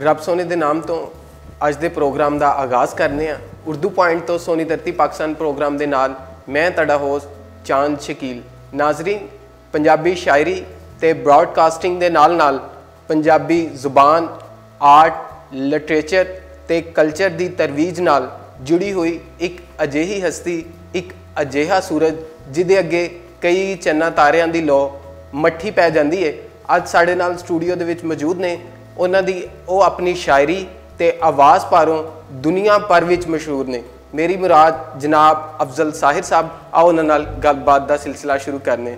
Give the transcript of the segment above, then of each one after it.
रब सोने के नाम तो अज के प्रोग्राम का आगाज़ करने उर्दू पॉइंट तो सोनी धरती पाकिस्तान प्रोग्राम के नाल मैं तुहाडा होस्ट चांद शकील। नाजरीन, पंजाबी शायरी ते ब्रॉडकास्टिंग के नाल नाल पंजाबी जुबान, आर्ट, लिटरेचर ते कल्चर की तरवीज नाल जुड़ी हुई एक अजिही हस्ती, एक अजिहा सूरज जिहदे अगे कई चन्ना तारियां दी लौ मट्ठी पै जाती है। अज साडे नाल स्टूडियो दे विच मौजूद ने उन्हां दी वो अपनी शायरी ते आवाज़ पारों दुनिया भर विच मशहूर ने। मेरी मुराद जनाब अफजल साहिर साहब। आओ उन्हां नाल गलबात का सिलसिला शुरू करने।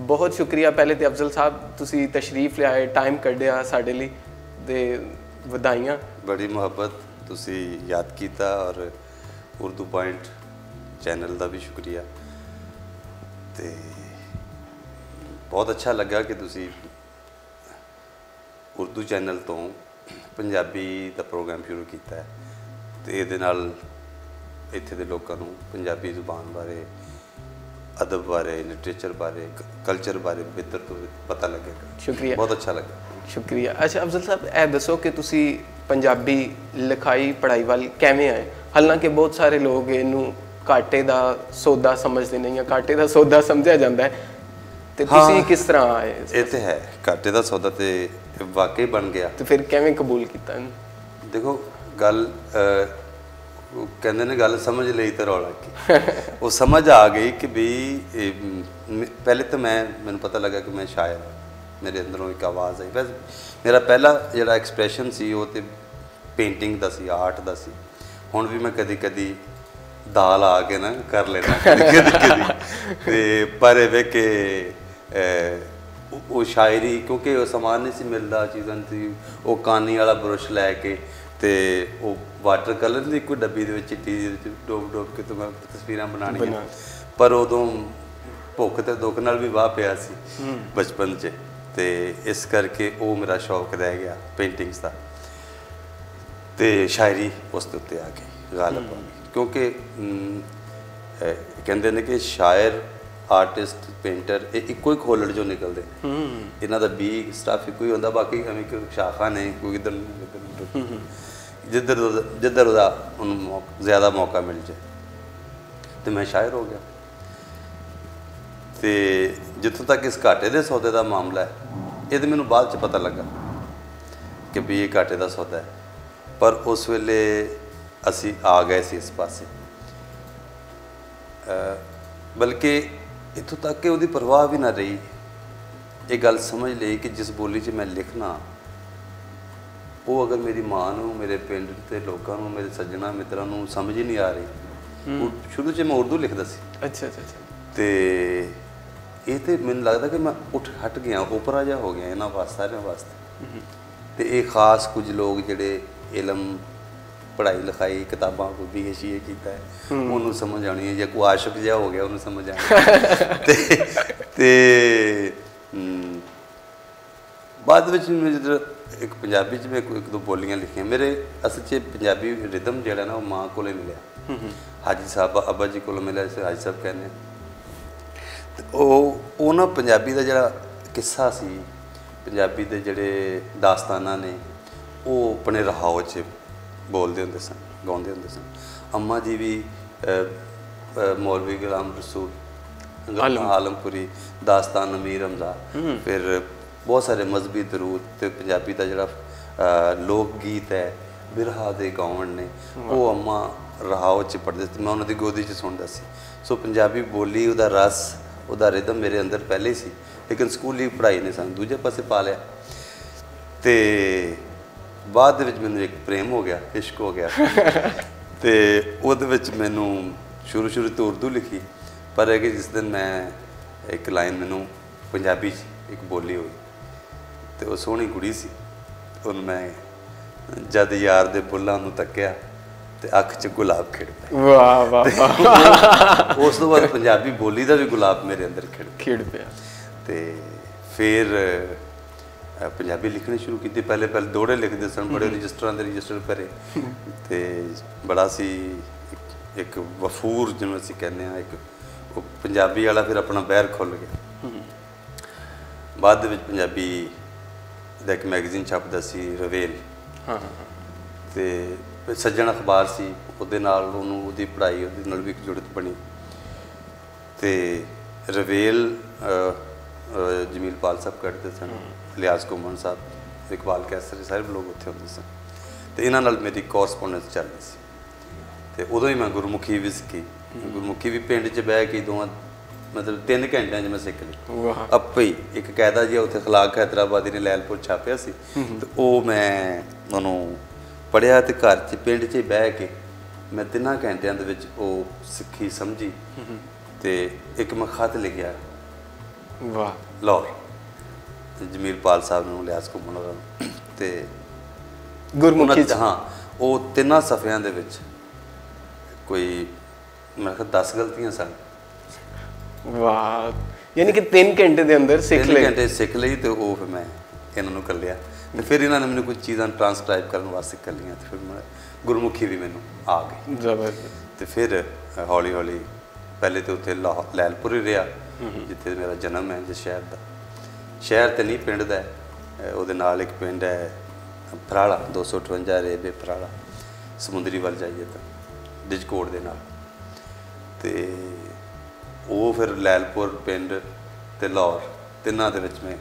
बहुत शुक्रिया पहले तो अफजल साहब, तुसी तशरीफ लियाए, टाइम कढ़िया साडे लई ते वधाइयां। बड़ी मुहब्बत तुसी याद किया और उर्दू पॉइंट चैनल का भी शुक्रिया। तो बहुत अच्छा लगा कि तुसी उर्दू चैनल तो पंजाबी का प्रोग्राम शुरू किया है तो ये इत्थे दे लोगों को पंजाबी जुबान बारे, अदब बारे, लिटरेचर बारे, कल्चर बारे बेहतर तो पता लगेगा। शुक्रिया, बहुत अच्छा लगा। शुक्रिया। अच्छा अफजल साहब, ए दसो कि तुसी पंजाबी लिखाई पढ़ाई वाल किवें आए? हालांकि बहुत सारे लोग इनू घाटे का सौदा समझते नहीं या घाटे का सौदा समझा जाता है, तो तुसी किस तरह आए? ये तो है, घाटे का सौदा तो वाकई बन गया। तो फिर किवें कबूल किया? देखो गल कहते ने गल समझ ली तो रौला की वो समझ आ गई कि भी पहले तो मैंने पता लगा कि मैं शायर, मेरे अंदरों एक आवाज़ आई। वैसे मेरा पहला जोड़ा एक्सप्रैशन सी वो तो पेंटिंग का सी, आर्ट का सी। हुण भी मैं कदी कदी दाल आ के ना कर लेना कदी पर वे के वो शायरी क्योंकि वो समान नहीं सी मिलता चीज़ां सी। वो कानी वाला ब्रश लैके तो वो वाटर कलर की कोई डब्बी दे चिट्टी डोब डोब के तो मैं तस्वीर बनानी पर उदों भुख तो दुख नाल भी वाह पिया सी बचपन च। तो इस करके वो मेरा शौक रह गया पेंटिंग्स का। तो शायरी उस उत्ते आ गई गालिब आ गई क्योंकि कहते हैं कि शायर, आर्टिस्ट, पेंटर ये इको ही खोलड़ जो निकलते इन्हों का बी स्टाफ इको ही होंदा। बाकी हमें कोई शाखा नहीं, कोई इधर जिधर जिधर उन्होंने ज़्यादा मौका मिल जाए तो मैं शायर हो गया। तो जितों तक इस घाटे के सौदे का मामला है ये तो मैनू बाद च पता लगा कि भी ये घाटे का सौदा है, पर उस वेले असी आ गए सी इस पासे। बल्कि इतों तक कि वो परवाह भी ना रही, ये गल समझ ली कि जिस बोली च मैं लिखना वो अगर मेरी माँ नू, मेरे पिंड के लोगों को, मेरे सज्जना मित्रों को समझ ही नहीं आ रही। शुरू से मैं उर्दू लिखता सी। अच्छा अच्छा अच्छा। तो ये तो मैंने लगता कि मैं उठ हट गया, ओपरा जा हो गया इन्होंने वास्ते, सारे वास्ते। तो ये खास कुछ लोग जोड़े इलम पढ़ाई लिखाई किताबा को बी एच ए किया है उन्होंने समझ आनी है, या कोई आशक जहा हो गया उन्होंने समझ आनी। बाद में जो एक पंजाबी में एक दो बोलियां लिखियां मेरे असल च पंजाबी रिदम जोड़ा ना वो माँ को मिले, हाजी साहब अब्बा जी को मिले, जिसे हाजी साहब कहने। तो ना पंजाबी का जोड़ा किस्सा सी, पंजाबी के जोड़े दास्ताना ने वो अपने रहाव च बोलते होंगे सन, गाँवते होंगे सन। अम्मा जी भी मौलवी गुलाम रसूल आलमपुरी, दास्तान अमीर हमजा, फिर बहुत सारे मजहबी दरूद। तो पंजाबी का जोड़ा लोक गीत है बिरहा दे गाउन ने वो अम्मा रहाव च पढ़ते थे, मैं उन्होंने गोदी च सुनता सी। सो पंजाबी बोली उदा रस उदा रिदम मेरे अंदर पहले ही सी, लेकिन स्कूली पढ़ाई ने सानू दूजे पासे पा लिया। तो बाद मैनू एक प्रेम हो गया, इश्क हो गया। तो वो मैनू शुरू शुरू तो उर्दू लिखी, पर है कि जिस दिन मैं एक लाइन मैनू पंजाबी एक बोली हुई तो वो सोहनी कुड़ी सी, उन मैं जद यार दे बुल्लां नूं तक्या तो अख च गुलाब खिड़ पिया। वाह वाह। उस तो बाद पंजाबी बोली का भी गुलाब मेरे अंदर खिड़ पिया। तो फिर पंजाबी लिखनी शुरू की। पहले पहले दोड़े लिखते सन, बड़े रजिस्टरां दे रजिस्टर भरे, तो बड़ा सी एक वफूर जिन्होंने असीं कहने एक वो पंजाबी वाला फिर अपना बैर खुल गया। बाद पंजाबी का एक मैगजीन छपदा सी रवेल, ਹਾਂ ਤੇ ਸੱਜਣ ਅਖਬਾਰ ਸੀ, ਉਹਦੇ ਨਾਲ ਉਹਨੂੰ ਉਹਦੀ ਪੜ੍ਹਾਈ ਉਹਦੇ ਨਾਲ ਵੀ ਇੱਕ ਜੁੜਤ ਬਣੀ। ਤੇ ਰਵੇਲ ਜਮੀਲਪਾਲ ਸਾਹਿਬ ਕੱਢਦੇ ਸਨ, ਲਿਆਜ਼ ਘੁੰਮਣ ਸਾਹਿਬ, ਇਕਬਾਲ ਕੈਸਰੀ, ਸਾਰੇ ਲੋਕ ਉੱਥੇ ਹੁੰਦੇ ਸਨ। ਤੇ ਇਹਨਾਂ ਨਾਲ ਮੇਰੀ ਕੋਰਸਪੋਂਡੈਂਸ ਚੱਲਦੀ ਸੀ। ਤੇ ਉਦੋਂ ਹੀ ਮੈਂ ਗੁਰਮੁਖੀ ਵੀ ਸਿੱਖੀ। ਗੁਰਮੁਖੀ ਵੀ ਪਿੰਡ 'ਚ ਬਹਿ ਕੇ ਦੋਵਾਂ ਮਤਲਬ 3 ਘੰਟਿਆਂ 'ਚ ਮੈਂ ਸਿੱਖ ਲਈ ਆਪੇ ਹੀ। ਇੱਕ ਕਾਇਦਾ ਜਿਹਾ ਉੱਥੇ ਖਲਾਕ ਹੈਦਰਾਬਾਦੀ ਨੇ ਲੈਲਪੁਰ ਛਾਪਿਆ ਸੀ, ਤੇ ਉਹ ਮੈਂ ਉਹਨੂੰ ਪੜ੍ਹਿਆ ਤੇ ਘਰ 'ਚ ਪਿੰਡ 'ਚ ਬਹਿ ਕੇ ਮੈਂ 3 ਘੰਟਿਆਂ ਦੇ ਵਿੱਚ ਉਹ ਸਿੱਖੀ ਸਮਝੀ। ਤੇ ਇੱਕ ਮੈਂ ਖਤ ਲਿਖਿਆ ਵਾਹ ਲਾਹੌਰ ਜਮੀਲਪਾਲ ਸਾਹਿਬ ਨੂੰ, ਲਿਆਜ਼ ਘੁੰਮਣ ਹੋਰਾਂ ਨੂੰ, ਤੇ ਗੁਰਮੁਖੀ ਹਾਂ ਉਹ 3 ਸਫ਼ਿਆਂ ਦੇ ਵਿੱਚ ਕੋਈ ਮੈਂ ਕਿਹਾ 10 ਗਲਤੀਆਂ ਸਨ। ਵਾਹ, ਯਾਨੀ ਕਿ 3 ਘੰਟੇ ਦੇ ਅੰਦਰ ਸਿੱਖ ਲਈ। 3 ਘੰਟੇ ਸਿੱਖ ਲਈ। ਤੇ ਉਹ ਫਿਰ ਮੈਂ ਇਹਨਾਂ ਨੂੰ ਕਰ ਲਿਆ। ਤੇ ਫਿਰ ਇਹਨਾਂ ਨੇ ਮੈਨੂੰ ਕੁਝ ਚੀਜ਼ਾਂ ਟਰਾਂਸਕ੍ਰਾਈਬ ਕਰਨ ਵਾਸਤੇ ਕਰ ਲਈਆਂ। ਤੇ ਫਿਰ ਮੈਂ ਗੁਰਮੁਖੀ ਵੀ ਮੈਨੂੰ ਆ ਗਈ ਜ਼ਬਰਦਸਤ। ਤੇ ਫਿਰ ਹੌਲੀ ਹੌਲੀ ਪਹਿਲੇ ਤਾਂ ਉੱਥੇ ਲੈਲਪੁਰ ਹੀ ਰਿਹਾ, ਜਿੱਥੇ ਮੇਰਾ ਜਨਮ ਹੈ, ਜਿਸ ਸ਼ਹਿਰ ਦਾ। ਸ਼ਹਿਰ ਤੇ ਨਹੀਂ, ਪਿੰਡ ਦਾ ਹੈ। ਉਹਦੇ ਨਾਲ ਇੱਕ ਪਿੰਡ ਹੈ ਫਰਾਲਾ, 258 ਰੇਬੇ ਫਰਾਲਾ, ਸਮੁੰਦਰੀ ਵੱਲ ਜਾਈਏ ਤਾਂ ਡਿਜਕੋਟ ਦੇ ਨਾਲ। ਤੇ ਉਹ ਫਿਰ ਲੈਲਪੁਰ ਪਿੰਡ ਤੇ ਲਾਹੌਰ, ਤਿੰਨਾਂ ਦੇ ਵਿੱਚ ਮੈਂ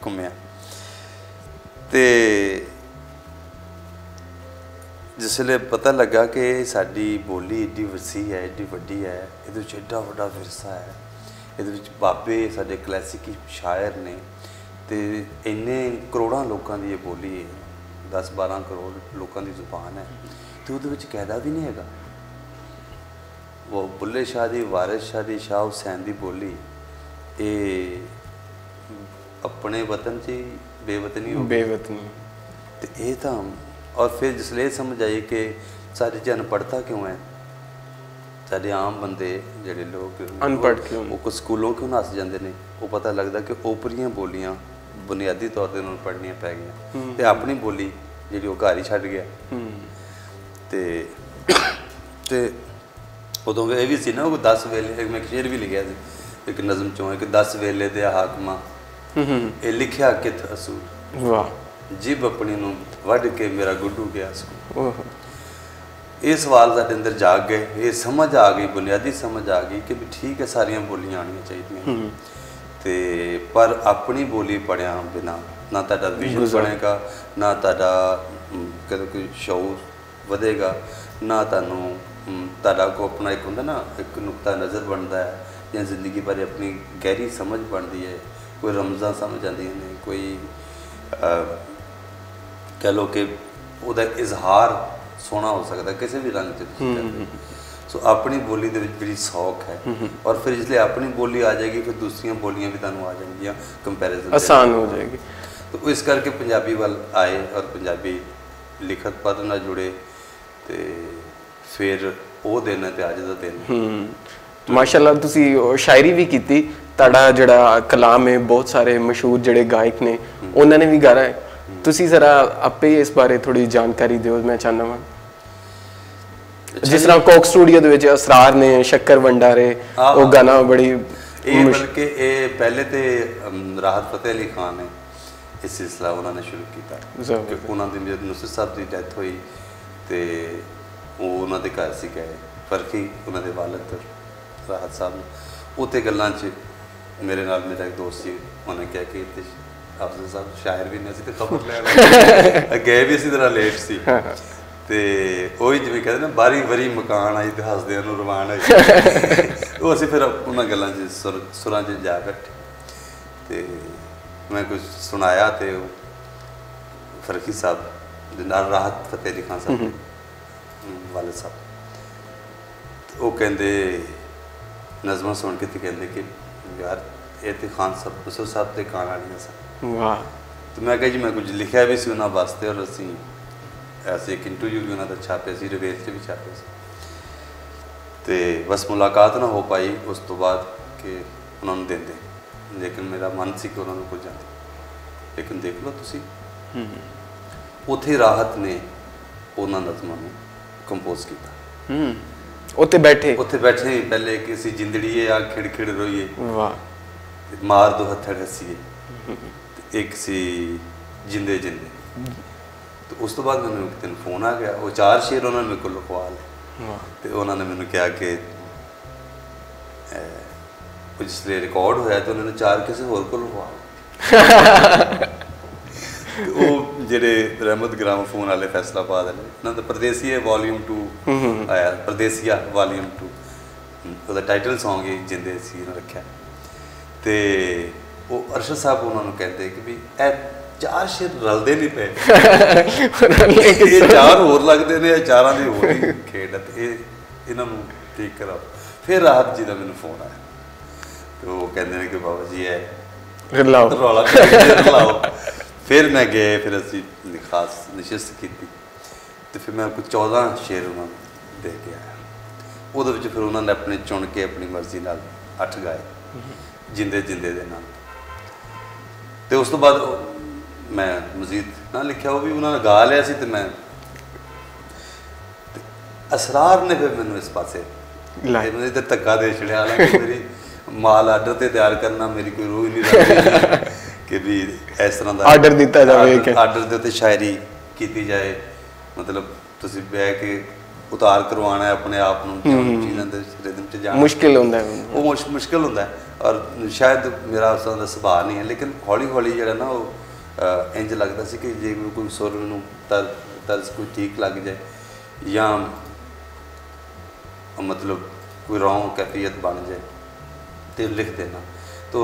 ਘੁੰਮਿਆ। ਤੇ ਜਿਸ ਵੇਲੇ ਪਤਾ ਲੱਗਾ ਕਿ ਸਾਡੀ ਬੋਲੀ ਏਡੀ ਵਸੀਹ ਹੈ, ਏਡੀ ਵੱਡੀ ਹੈ, ਇਹਦੇ ਵਿੱਚ ਏਡਾ ਵੱਡਾ ਵਿਰਸਾ ਹੈ, ਇਹਦੇ ਵਿੱਚ ਬਾਬੇ ਸਾਡੇ ਕਲਾਸਿਕੀ ਸ਼ਾਇਰ ਨੇ, ਤੇ ਇੰਨੇ ਕਰੋੜਾਂ ਲੋਕਾਂ ਦੀ ਇਹ ਬੋਲੀ ਹੈ, 10-12 ਕਰੋੜ ਲੋਕਾਂ ਦੀ ਜ਼ੁਬਾਨ ਹੈ, ਤੇ ਉਹਦੇ ਵਿੱਚ ਕਾਇਦਾ ਵੀ ਨਹੀਂ ਹੈਗਾ। ਉਹ ਬੁੱਲੇ ਸ਼ਾਹ ਦੀ, ਵਾਰਿਸ ਸ਼ਾਹ ਦੀ, ਸ਼ਾਹ ਹੁਸੈਨ ਦੀ ਬੋਲੀ, ਇਹ ਆਪਣੇ ਵਤਨ 'ਚ ਬੇਵਤਨੀ ਹੋ ਗਈ। ਬੇਵਤਨੀ। ਤੇ ਇਹ ਤਾਂ ਔਰ ਫਿਰ ਜਿਸਲੇ ਇਹ ਸਮਝ ਆਈ ਕਿ ਸਾਡੀ 'ਚ ਅਨਪੜ੍ਹਤਾ ਕਿਉਂ ਹੈ, ਸਾਡੇ ਆਮ ਬੰਦੇ ਜਿਹੜੇ ਲੋਕ ਅਨਪੜ੍ਹ ਕਿਉਂ, ਉਹ ਕੁਝ ਸਕੂਲੋਂ ਕਿਉਂ ਨੱਸ ਜਾਂਦੇ ਨੇ, ਉਹ ਪਤਾ ਲੱਗਦਾ ਕਿ ਓਪਰੀਆਂ ਬੋਲੀਆਂ ਬੁਨਿਆਦੀ ਤੌਰ 'ਤੇ ਉਹਨਾਂ ਨੂੰ ਪੜ੍ਹਨੀਆਂ ਪੈ ਗਈਆਂ। ਤੇ ਆਪਣੀ ਬੋਲੀ ਜਿਹੜੀ ਉਹ ਘਰ ਹੀ ਛੱਡ ਗਿਆ। ਤੇ ਉਦੋਂ ਇਹ ਵੀ ਸੀ ਨਾ, ਉਹ 10 ਵੇਲੇ, ਮੈਂ ਸ਼ੇਰ ਵੀ ਲਿਖਿਆ ਸੀ ਇੱਕ ਨਜ਼ਮ 'ਚੋਂ, ਇੱਕ 10 ਵੇਲੇ ਦੇ ਹਾਕਮਾਂ ਇਹ ਲਿਖਿਆ ਕਿਤ ਅਸੂਲ। ਵਾਹ। ਜਿਬ ਆਪਣੀ ਨੂੰ ਵੱਢ ਕੇ ਮੇਰਾ ਗੁੱਡੂ ਗਿਆ ਸਕੂਲ। ਇਹ ਸਵਾਲ ਸਾਡੇ ਅੰਦਰ ਜਾਗ ਗਏ, ਇਹ ਸਮਝ ਆ ਗਈ, ਬੁਨਿਆਦੀ ਸਮਝ ਆ ਗਈ ਕਿ ਵੀ ਠੀਕ ਹੈ ਸਾਰੀਆਂ ਬੋਲੀਆਂ ਆਉਣੀਆਂ ਚਾਹੀਦੀਆਂ, ਤੇ ਪਰ ਆਪਣੀ ਬੋਲੀ ਪੜ੍ਹਿਆ ਬਿਨਾਂ ਨਾ ਤੁਹਾਡਾ ਵਿਜ਼ਨ ਬਣੇਗਾ, ਨਾ ਤੁਹਾਡਾ ਕਦੇ ਕੋਈ ਸ਼ਊਰ ਵਧੇਗਾ, ਨਾ ਤੁਹਾਨੂੰ ਤੁਹਾਡਾ ਕੋ ਆਪਣਾ ਇੱਕ ਹੁੰਦਾ ਨਾ ਇੱਕ ਨੁਕਤਾ ਨਜ਼ਰ ਬਣਦਾ ਹੈ, ਜਾਂ ਜ਼ਿੰਦਗੀ ਬਾਰੇ ਆਪਣੀ ਗਹਿਰੀ ਸਮਝ ਬਣਦੀ ਹੈ, ਕੋਈ ਰਮਜ਼ਾਂ ਸਮਝ ਆਉਂਦੀਆਂ ਨੇ, ਕੋਈ ਕਹਿ ਲਓ ਕਿ ਉਹਦਾ ਇਜ਼ਹਾਰ ਸੋਹਣਾ ਹੋ ਸਕਦਾ ਕਿਸੇ ਵੀ ਰੰਗ 'ਚ ਤੁਸੀਂ ਕਰਦੇ। ਸੋ ਆਪਣੀ ਬੋਲੀ ਦੇ ਵਿੱਚ ਬੜੀ ਸੌਖ ਹੈ, ਔਰ ਫਿਰ ਜਿਸ ਲਈ ਆਪਣੀ ਬੋਲੀ ਆ ਜਾਏਗੀ ਫਿਰ ਦੂਸਰੀਆਂ ਬੋਲੀਆਂ ਵੀ ਤੁਹਾਨੂੰ ਆ ਜਾਣਗੀਆਂ, ਕੰਪੈਰੀਜ਼ਨ ਆਸਾਨ ਹੋ ਜਾਏਗੀ। ਤਾਂ ਇਸ ਕਰਕੇ ਪੰਜਾਬੀ ਵੱਲ ਆਏ ਔਰ ਪੰਜਾਬੀ ਲਿਖਤ ਪੜ੍ਹ ਨਾਲ ਜੁੜੇ, ਤੇ ਫਿਰ ਉਹ ਦਿਨ ਹੈ ਤੇ ਅੱਜ ਦਾ ਦਿਨ। ਮਾਸ਼ਾਅੱਲਾ, ਤੁਸੀਂ ਸ਼ਾਇਰੀ ਵੀ ਕੀਤੀ, ਤੁਹਾਡਾ ਜਿਹੜਾ ਕਲਾਮ ਹੈ, ਬਹੁਤ ਸਾਰੇ ਮਸ਼ਹੂਰ ਜਿਹੜੇ ਗਾਇਕ ਨੇ ਉਹਨਾਂ ਨੇ ਵੀ ਗਾਇਆ ਹੈ। ਤੁਸੀਂ ਜ਼ਰਾ ਆਪੇ ਇਸ ਬਾਰੇ ਥੋੜੀ ਜਾਣਕਾਰੀ ਦਿਓ, ਮੈਂ ਚਾਹੁੰਦਾ ਹਾਂ। ਜਿਸ ਤਰ੍ਹਾਂ ਕੋਕ ਸਟੂਡੀਓ ਦੇ ਵਿੱਚ ਅਸਰਾਰ ਨੇ, ਸ਼ੱਕਰ ਵੰਡਾਰੇ, ਉਹ ਗਾਣਾ ਬੜੀ ਇਹ ਬਲਕਿ ਇਹ ਪਹਿਲੇ ਤੇ ਰਾਹਤ ਫਤਿਹ ਅਲੀ ਖਾਨ ਨੇ ਇਹ ਸਿਲਸਿਲਾ ਉਹਨਾਂ ਨੇ ਸ਼ੁਰੂ ਕੀਤਾ, ਕਿ ਉਹਨਾਂ ਦੀ ਜਦ ਨੁਸਰਤ ਸਾਹਿਬ ਦੀ ਡੈਥ ਹੋਈ ਤੇ ਉਹ ਉਹਨਾਂ ਦੇ ਘਰ ਸੀ ਗਏ, ਫਰਕੀ ਉਹਨਾਂ ਦੇ ਵਾਲਦ ਰਾਹਤ ਸਾਹਿਬ ਨੂੰ, ਉੱਥੇ ਗੱਲਾਂ 'ਚ ਮੇਰੇ ਨਾਲ ਮੇਰਾ ਇੱਕ ਦੋਸਤ ਸੀ, ਉਹਨੇ ਕਿਹਾ ਕਿ ਅਫਜ਼ਲ ਸਾਹਿਬ ਸ਼ਾਇਰ ਵੀ ਨੇ, ਅਸੀਂ ਤੇ ਖਬਰ ਲੈਣ ਗਏ ਵੀ ਅਸੀਂ ਤਰ੍ਹਾਂ ਲੇਟ ਸੀ, ਤੇ ਉਹੀ ਜਿਵੇਂ ਕਹਿੰਦੇ ਨਾ ਬਾਰੀ ਵਰੀ ਮਕਾਨ ਆਈ ਤੇ ਹੱਸਦਿਆਂ ਨੂੰ ਰਵਾਨ ਆਈ। ਉਹ ਅਸੀਂ ਫਿਰ ਉਹਨਾਂ ਗੱਲਾਂ 'ਚ ਸੁਰਾਂ 'ਚ ਜਾ ਬੈਠੇ, ਤੇ ਮੈਂ ਕੁਝ ਸੁਣਾਇਆ, ਤੇ ਉਹ ਫਰਕੀ ਸਾਹਿਬ ਦੇ ਨਾਲ ਰਾਹਤ ਫਤਿਹ ਅਲੀ ਖਾਨ ਸਾਹਿਬ ਵਾਲਦ ਸਾਹਿਬ, ਉਹ ਕਹਿੰਦੇ ਨਜ਼ਮਾਂ ਸੁਣ ਕੇ ਤੇ ਕਹਿੰਦੇ ਕਿ ਯਾਰ ਇਹ ਤੇ ਖਾਨ ਸਾਹਿਬ ਨੁਸਰਤ ਸਾਹਿਬ ਤੇ ਗਾਣ ਵਾਲੀਆਂ ਸਨ। ਵਾਹ। ਤੇ ਮੈਂ ਕਿਹਾ ਜੀ ਮੈਂ ਕੁਝ ਲਿਖਿਆ ਵੀ ਸੀ ਉਹਨਾਂ ਵਾਸਤੇ, ਔਰ ਅਸੀਂ ਐਸੇ ਇੱਕ ਇੰਟਰਵਿਊ ਵੀ ਉਹਨਾਂ ਦਾ ਛਾਪਿਆ ਸੀ, ਰਵੇਲ 'ਚ ਵੀ ਛਾਪਿਆ ਸੀ, ਤੇ ਬਸ ਮੁਲਾਕਾਤ ਨਾ ਹੋ ਪਾਈ ਉਸ ਤੋਂ ਬਾਅਦ ਕਿ ਉਹਨਾਂ ਨੂੰ ਦਿੰਦੇ, ਲੇਕਿਨ ਮੇਰਾ ਮਨ ਸੀ ਕਿ ਉਹਨਾਂ ਨੂੰ ਕੁਝ ਜਾਂਦੇ, ਲੇਕਿਨ ਦੇਖ ਲਓ ਤੁਸੀਂ ਉੱਥੇ ਰਾਹਤ ਨੇ ਉਹਨਾਂ ਨਜ਼ਮਾਂ ਨੂੰ ਕੰਪੋਜ਼ ਕੀਤਾ। ਉੱਥੇ ਬੈਠੇ ਪਹਿਲੇ ਕਿ ਅਸੀਂ ਜਿੰਦੜੀਏ ਆ ਖਿੜ ਖਿੜ ਰੋਈਏ, ਵਾਹ, ਮਾਰ ਦੋ ਹੱਥੜ ਹੱਸੀਏ, ਤੇ ਇੱਕ ਸੀ ਜਿੰਦੇ ਜਿੰਦੇ, ਤੇ ਉਸ ਤੋਂ ਬਾਅਦ ਮੈਨੂੰ ਇੱਕ ਦਿਨ ਫੋਨ ਆ ਗਿਆ, ਉਹ 4 ਸ਼ੇਰ ਉਹਨਾਂ ਨੇ ਮੇਰੇ ਕੋਲ ਲਿਖਵਾ ਲਏ ਤੇ ਉਹਨਾਂ ਨੇ ਮੈਨੂੰ ਕਿਹਾ ਕਿ ਜਿਸ ਲਈ ਰਿਕਾਰਡ ਹੋਇਆ ਤੇ ਉਹਨਾਂ ਨੇ 4 ਕਿਸੇ ਹੋਰ ਕੋਲ ਲਿਖਵਾ ਉਹ ਜਿਹੜੇ ਰਹਿਮਤ ਗ੍ਰਾਮੋਫੋਨ ਵਾਲੇ ਫੈਸਲਾਬਾਦ ਵਾਲੇ, ਉਹਨਾਂ ਦਾ ਪਰਦੇਸੀਆ ਵਾਲੀਅਮ 2 ਆਇਆ, ਪਰਦੇਸੀਆ ਵਾਲੀਅਮ 2 ਉਹਦਾ ਟਾਈਟਲ ਸੌਂਗ ਹੀ ਜਿੰਦੇ ਸੀ ਉਹਨੇ ਰੱਖਿਆ। ਤੇ ਉਹ ਅਰਸ਼ਦ ਸਾਹਿਬ ਉਹਨਾਂ ਨੂੰ ਕਹਿੰਦੇ ਕਿ ਵੀ ਇਹ 4 ਸ਼ੇਰ ਰਲਦੇ ਨਹੀਂ ਪਏ, ਇਹ 4 ਹੋਰ ਲੱਗਦੇ ਨੇ, ਇਹ 4ਾਂ ਦੀ ਹੋਰ ਹੀ ਖੇਡ ਹੈ ਤੇ ਇਹਨਾਂ ਨੂੰ ਠੀਕ ਕਰਾਓ। ਫਿਰ ਰਾਹਤ ਜੀ ਦਾ ਮੈਨੂੰ ਫੋਨ ਆਇਆ ਤੇ ਉਹ ਕਹਿੰਦੇ ਨੇ ਕਿ ਬਾਬਾ ਜੀ ਇਹ ਰੌਲਾ ਰਲਾਓ। ਫਿਰ ਮੈਂ ਗਏ, ਫਿਰ ਅਸੀਂ ਖਾਸ ਨਸ਼ਿਸਤ ਕੀਤੀ ਤੇ ਫਿਰ ਮੈਂ ਕੋਈ 14 ਸ਼ੇਰ ਉਹਨਾਂ ਨੂੰ ਦੇ ਕੇ ਆਇਆ। ਉਹਦੇ ਵਿੱਚ ਫਿਰ ਉਹਨਾਂ ਨੇ ਆਪਣੇ ਚੁਣ ਕੇ ਆਪਣੀ ਮਰਜ਼ੀ ਨਾਲ 8 ਗਾਏ ਜਿੰਦੇ ਜਿੰਦੇ ਦੇ ਨਾਲ। ਤੇ ਉਸ ਤੋਂ ਬਾਅਦ ਮੈਂ ਮਜ਼ੀਦ ਨਾ ਲਿਖਿਆ, ਉਹ ਵੀ ਉਹਨਾਂ ਨੇ ਗਾ ਲਿਆ ਸੀ ਤੇ ਮੈਂ ਅਸਰਾਰ ਨੇ ਫਿਰ ਮੈਨੂੰ ਇਸ ਪਾਸੇ ਮੈਨੂੰ ਇੱਧਰ ਧੱਕਾ ਦੇ ਛੜਿਆ। ਹਾਲਾਂਕਿ ਮੇਰੀ ਮਾਲ ਆਰਡਰ ਤੇ ਤਿਆਰ ਕਰਨਾ ਮੇਰੀ ਕੋਈ ਰੂਹ ਹੀ ਨਹੀਂ ਲੱਗਦੀ ਕਿ ਵੀ ਇਸ ਤਰ੍ਹਾਂ ਦਾ ਆਰਡਰ ਦਿੱਤਾ ਜਾਵੇ, ਆਰਡਰ ਦੇ ਉੱਤੇ ਸ਼ਾਇਰੀ ਕੀਤੀ ਜਾਏ, ਮਤਲਬ ਤੁਸੀਂ ਬਹਿ ਕੇ ਉਤਾਰ ਕਰਵਾਉਣਾ ਆਪਣੇ ਆਪ ਨੂੰ ਚੀਜ਼ਾਂ ਦੇ ਰਿਦਮ 'ਚ ਜਾਣਾ ਮੁਸ਼ਕਿਲ ਹੁੰਦਾ, ਉਹ ਮੁਸ਼ਕਿਲ ਹੁੰਦਾ। ਔਰ ਸ਼ਾਇਦ ਮੇਰਾ ਉਸ ਤਰ੍ਹਾਂ ਦਾ ਸੁਭਾਅ ਨਹੀਂ ਹੈ, ਲੇਕਿਨ ਹੌਲੀ ਹੌਲੀ ਜਿਹੜਾ ਨਾ ਉਹ ਇੰਝ ਲੱਗਦਾ ਸੀ ਕਿ ਜੇ ਕੋਈ ਸੁਰ ਨੂੰ ਤਰਜ਼ ਕੋਈ ਠੀਕ ਲੱਗ ਜਾਏ ਜਾਂ ਮਤਲਬ ਕੋਈ ਰੌਂਗ ਕੈਫੀਅਤ ਬਣ ਜਾਏ ਤੇ ਲਿਖ ਦੇਣਾ। तो